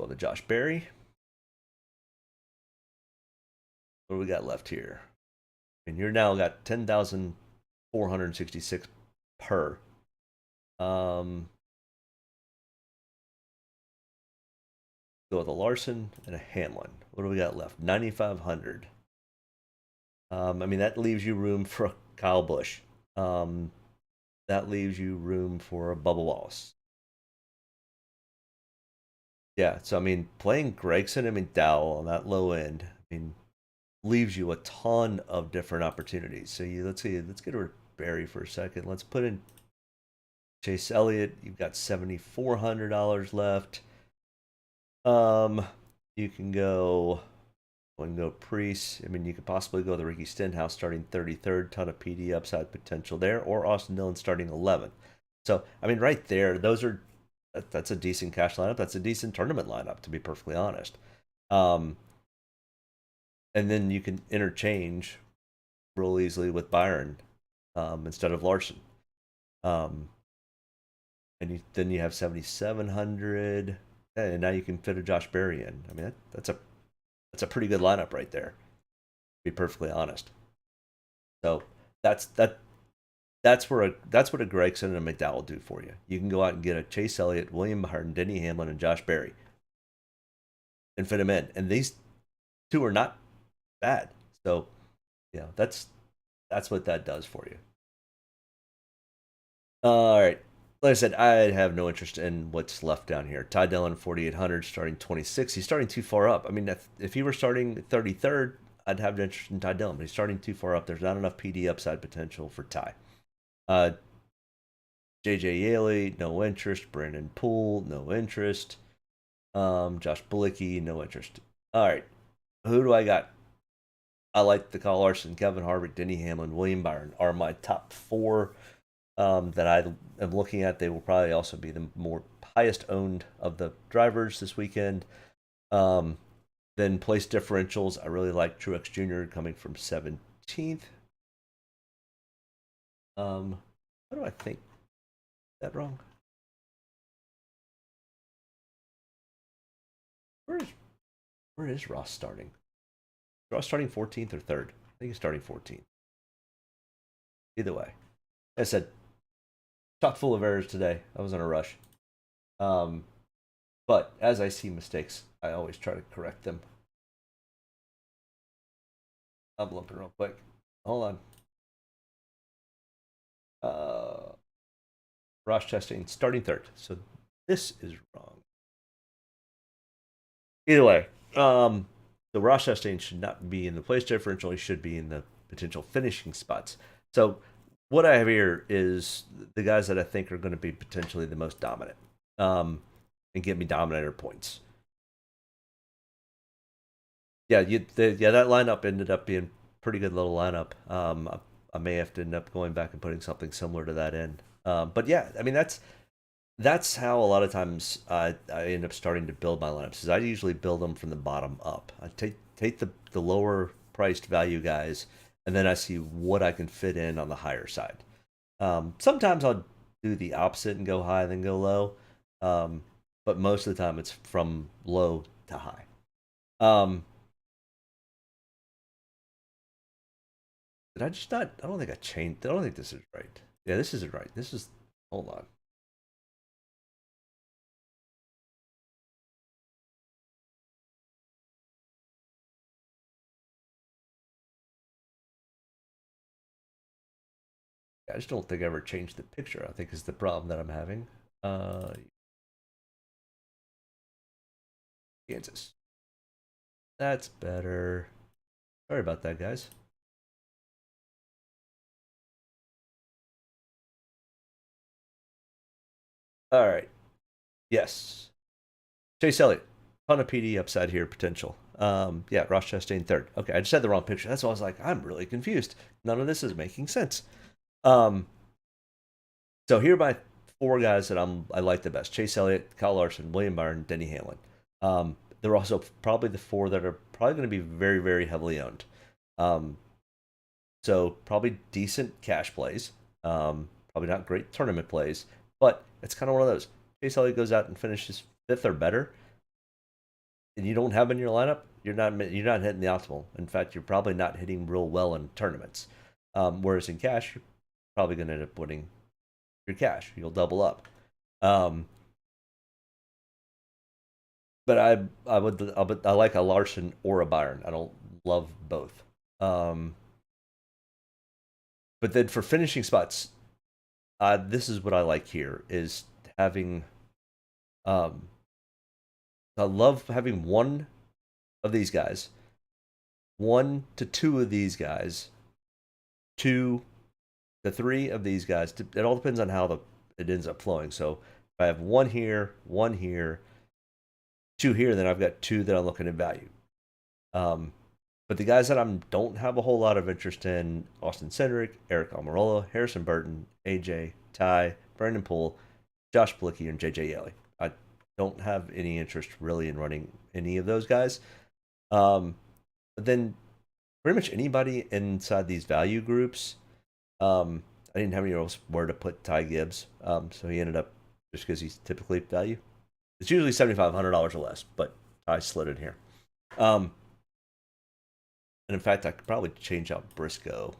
to Josh Berry. What do we got left here? And you're now got 10,466 per. Go with a Larson and a Hamlin. What do we got left? 9,500. I mean, that leaves you room for a Kyle Busch. That leaves you room for a Bubba Wallace. Yeah, so I mean, playing Gragson and McDowell on that low end, I mean, leaves you a ton of different opportunities. So let's get rid of Barry for a second. Let's put in Chase Elliott. You've got $7,400 left. You can go Priest. I mean, you could possibly go the Ricky Stenhouse starting 33rd, ton of PD upside potential there, or Austin Dillon starting 11th. So, I mean, right there, that's a decent cash lineup. That's a decent tournament lineup, to be perfectly honest. And then you can interchange real easily with Byron instead of Larson. And then you have 7,700, and now you can fit a Josh Berry in. I mean, that's a pretty good lineup right there, to be perfectly honest. So that's what a Gragson and a McDowell do for you. You can go out and get a Chase Elliott, William Byron, Denny Hamlin, and Josh Berry, and fit them in. And these two are not bad. So, yeah, that's what that does for you. All right. Like I said, I have no interest in what's left down here. Ty Dillon, 4,800, starting 26. He's starting too far up. I mean, if he were starting 33rd, I'd have an interest in Ty Dillon, but he's starting too far up. There's not enough PD upside potential for Ty. JJ Yaley, no interest. Brandon Poole, no interest. Josh Bilicki, no interest. All right. Who do I got? I like the Kyle Larson, Kevin Harvick, Denny Hamlin, William Byron are my top four that I am looking at. They will probably also be the more highest owned of the drivers this weekend. Then place differentials, I really like Truex Jr. coming from 17th. How do I think that wrong? Where is Ross starting? Ross starting 14th or 3rd? I think he's starting 14th. Either way, like I said, chock full of errors today. I was in a rush. But as I see mistakes, I always try to correct them. I'm looking real quick. Hold on. Ross Chastain starting third. So this is wrong. Either way, the Ross Chastain should not be in the place differential. He should be in the potential finishing spots. So what I have here is the guys that I think are going to be potentially the most dominant, and get me dominator points. Yeah, that lineup ended up being a pretty good little lineup. I may have to end up going back and putting something similar to that in. But yeah, I mean that's how a lot of times I end up starting to build my lineups. Is I usually build them from the bottom up. I take the lower priced value guys, and then I see what I can fit in on the higher side. Sometimes I'll do the opposite and go high, then go low. But most of the time it's from low to high. Did I just not? I don't think I changed. I don't think this is right. Yeah, this isn't right. This is. Hold on. I just don't think I ever changed the picture. I think is the problem that I'm having. Kansas. That's better. Sorry about that, guys. All right. Yes. Chase Elliott. Ton of PD upside here potential. Yeah, Ross Chastain third. Okay, I just had the wrong picture. That's why I was like, I'm really confused. None of this is making sense. So here are my four guys that I like the best: Chase Elliott, Kyle Larson, William Byron, Denny Hamlin. They're also probably the four that are probably going to be very, very heavily owned. So probably decent cash plays. Probably not great tournament plays, but it's kind of one of those. Chase Elliott goes out and finishes fifth or better, and you don't have him in your lineup, you're not hitting the optimal. In fact, you're probably not hitting real well in tournaments. Whereas in cash, you're probably going to end up winning your cash. You'll double up. But I like a Larson or a Byron. I don't love both. But then for finishing spots, this is what I like here is having. I love having one of these guys, 1 to 2 of these guys, 2 to 3 of these guys. It all depends on how it ends up flowing. So if I have 1 here, 2 here, then I've got 2 that I'm looking at value. But the guys that I don't have a whole lot of interest in: Austin Cindric, Eric Almirola, Harrison Burton, AJ, Ty, Brandon Poole, Josh Blicky, and JJ Yeley. I don't have any interest really in running any of those guys. But then pretty much anybody inside these value groups, I didn't have anywhere else where to put Ty Gibbs. So he ended up, just because he's typically value, it's usually $7,500 or less, but I slid in here. And in fact, I could probably change out Briscoe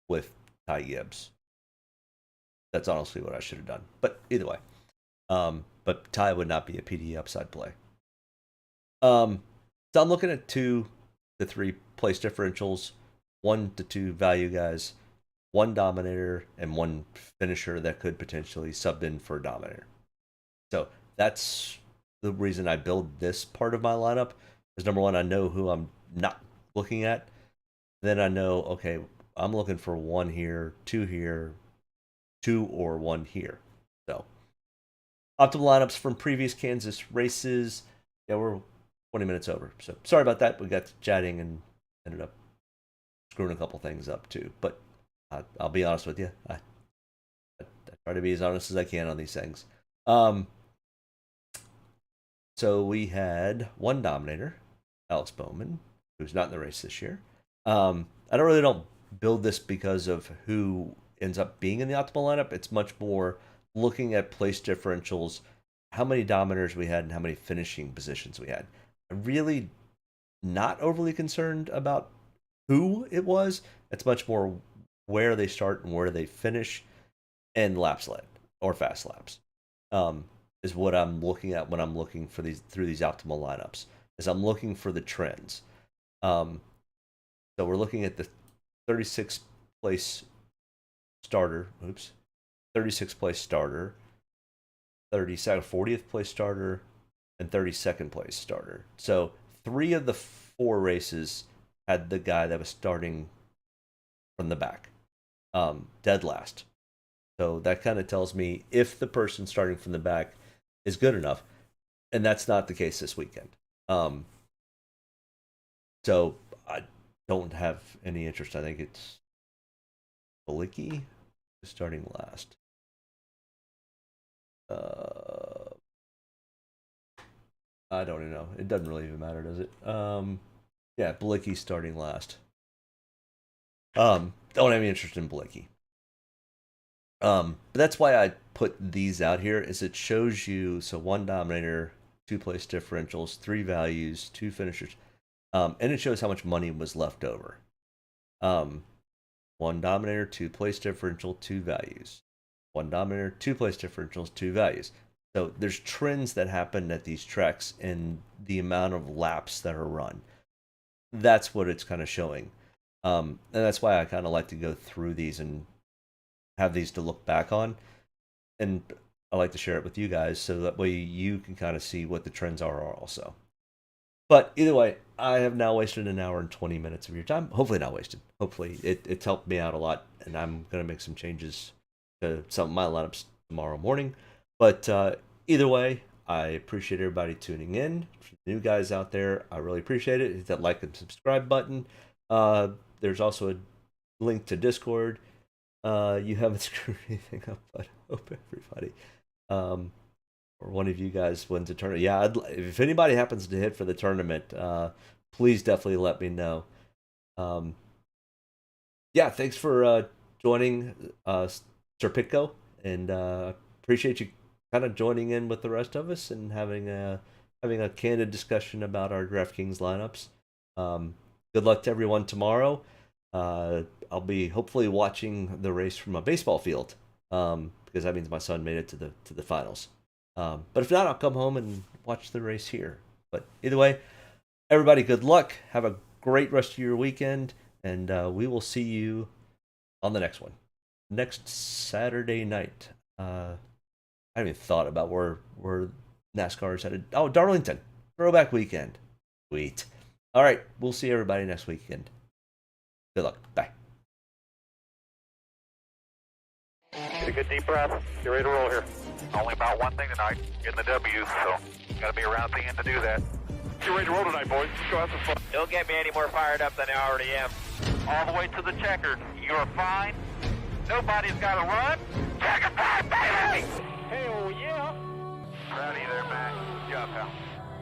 with Ty Gibbs. That's honestly what I should have done. But either way. But Ty would not be a PD upside play. So I'm looking at 2 to 3 place differentials, 1 to 2 value guys, 1 dominator, and 1 finisher that could potentially sub in for a dominator. So that's the reason I build this part of my lineup. Is number 1, I know who I'm not looking at. Then I know, okay, I'm looking for 1 here, 2 here, 2 or 1 here. So optimal lineups from previous Kansas races. Yeah, we're 20 minutes over. So sorry about that. We got to chatting and ended up screwing a couple things up too. But I'll be honest with you. I try to be as honest as I can on these things. So we had 1 dominator, Alex Bowman, who's not in the race this year. I don't build this because of who ends up being in the optimal lineup. It's much more looking at place differentials, how many dominators we had, and how many finishing positions we had. I'm really not overly concerned about who it was. It's much more where they start and where they finish. and laps led or fast laps. Is what I'm looking at when I'm looking for through these optimal lineups. Is I'm looking for the trends. So we're looking at the 36th place starter. 36th place starter, 40th place starter, and 32nd place starter. So 3 of the 4 races had the guy that was starting from the back, dead last. So that kind of tells me if the person starting from the back is good enough, and that's not the case this weekend. So I don't have any interest. I think it's Balicki starting last. I don't even know. It doesn't really even matter, does it? Yeah, Balicki starting last. Don't have any interest in Balicki. But that's why I put these out here, is it shows you, so 1 dominator, 2 place differentials, 3 values, 2 finishers, and it shows how much money was left over. 1 dominator, 2 place differential, 2 values. 1 dominator, 2 place differentials, 2 values. So there's trends that happen at these tracks and the amount of laps that are run. That's what it's kind of showing. And that's why I kind of like to go through these and have these to look back on. And I like to share it with you guys so that way you can kind of see what the trends are also. But either way, I have now wasted an hour and 20 minutes of your time. Hopefully not wasted. Hopefully it's helped me out a lot, and I'm going to make some changes to some of my lineups tomorrow morning. But either way, I appreciate everybody tuning in. For the new guys out there, I really appreciate it. Hit that like and subscribe button. There's also a link to Discord. You haven't screwed anything up, but I hope everybody, or one of you guys wins a tournament. Yeah, if anybody happens to hit for the tournament, please definitely let me know. Yeah, thanks for joining Sir Pitco, and appreciate you kind of joining in with the rest of us and having a candid discussion about our DraftKings lineups. Good luck to everyone tomorrow. I'll be hopefully watching the race from a baseball field, because that means my son made it to the finals. But if not, I'll come home and watch the race here. But either way, everybody, good luck. Have a great rest of your weekend, and we will see you on the next one. Next Saturday night. I haven't even thought about where NASCAR is headed. Oh, Darlington. Throwback weekend. Sweet. All right. We'll see everybody next weekend. Good luck. Bye. Get a good deep breath. Get ready to roll here. Only about one thing tonight. Getting the W's, so got to be around at the end to do that. Get ready to roll tonight, boys. Let's go have some fun. Don't get me any more fired up than I already am. All the way to the checkered. You're fine. Nobody's got to run. Checker time, baby! Hell yeah! Proud of you there, Matt. Good job, pal.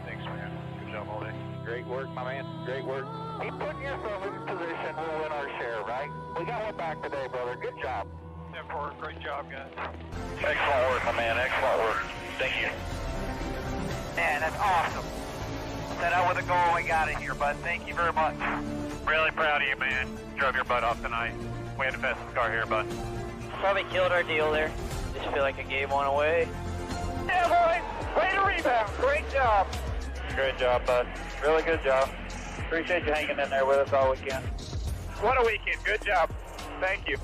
Thanks, man. Good job all day. Great work, my man. Great work. Keep putting yourself in position. We'll win our share, right? We got one back today, brother. Good job. Great job, guys. Excellent work, my man. Excellent work. Thank you. Man, that's awesome. Set out with a goal, we got it here, bud. Thank you very much. Really proud of you, man. Drove your butt off tonight. We had the best car here, bud. Probably killed our deal there. Just feel like I gave one away. Yeah, boys. Way to rebound. Great job. Great job, bud. Really good job. Appreciate you hanging in there with us all weekend. What a weekend. Good job. Thank you.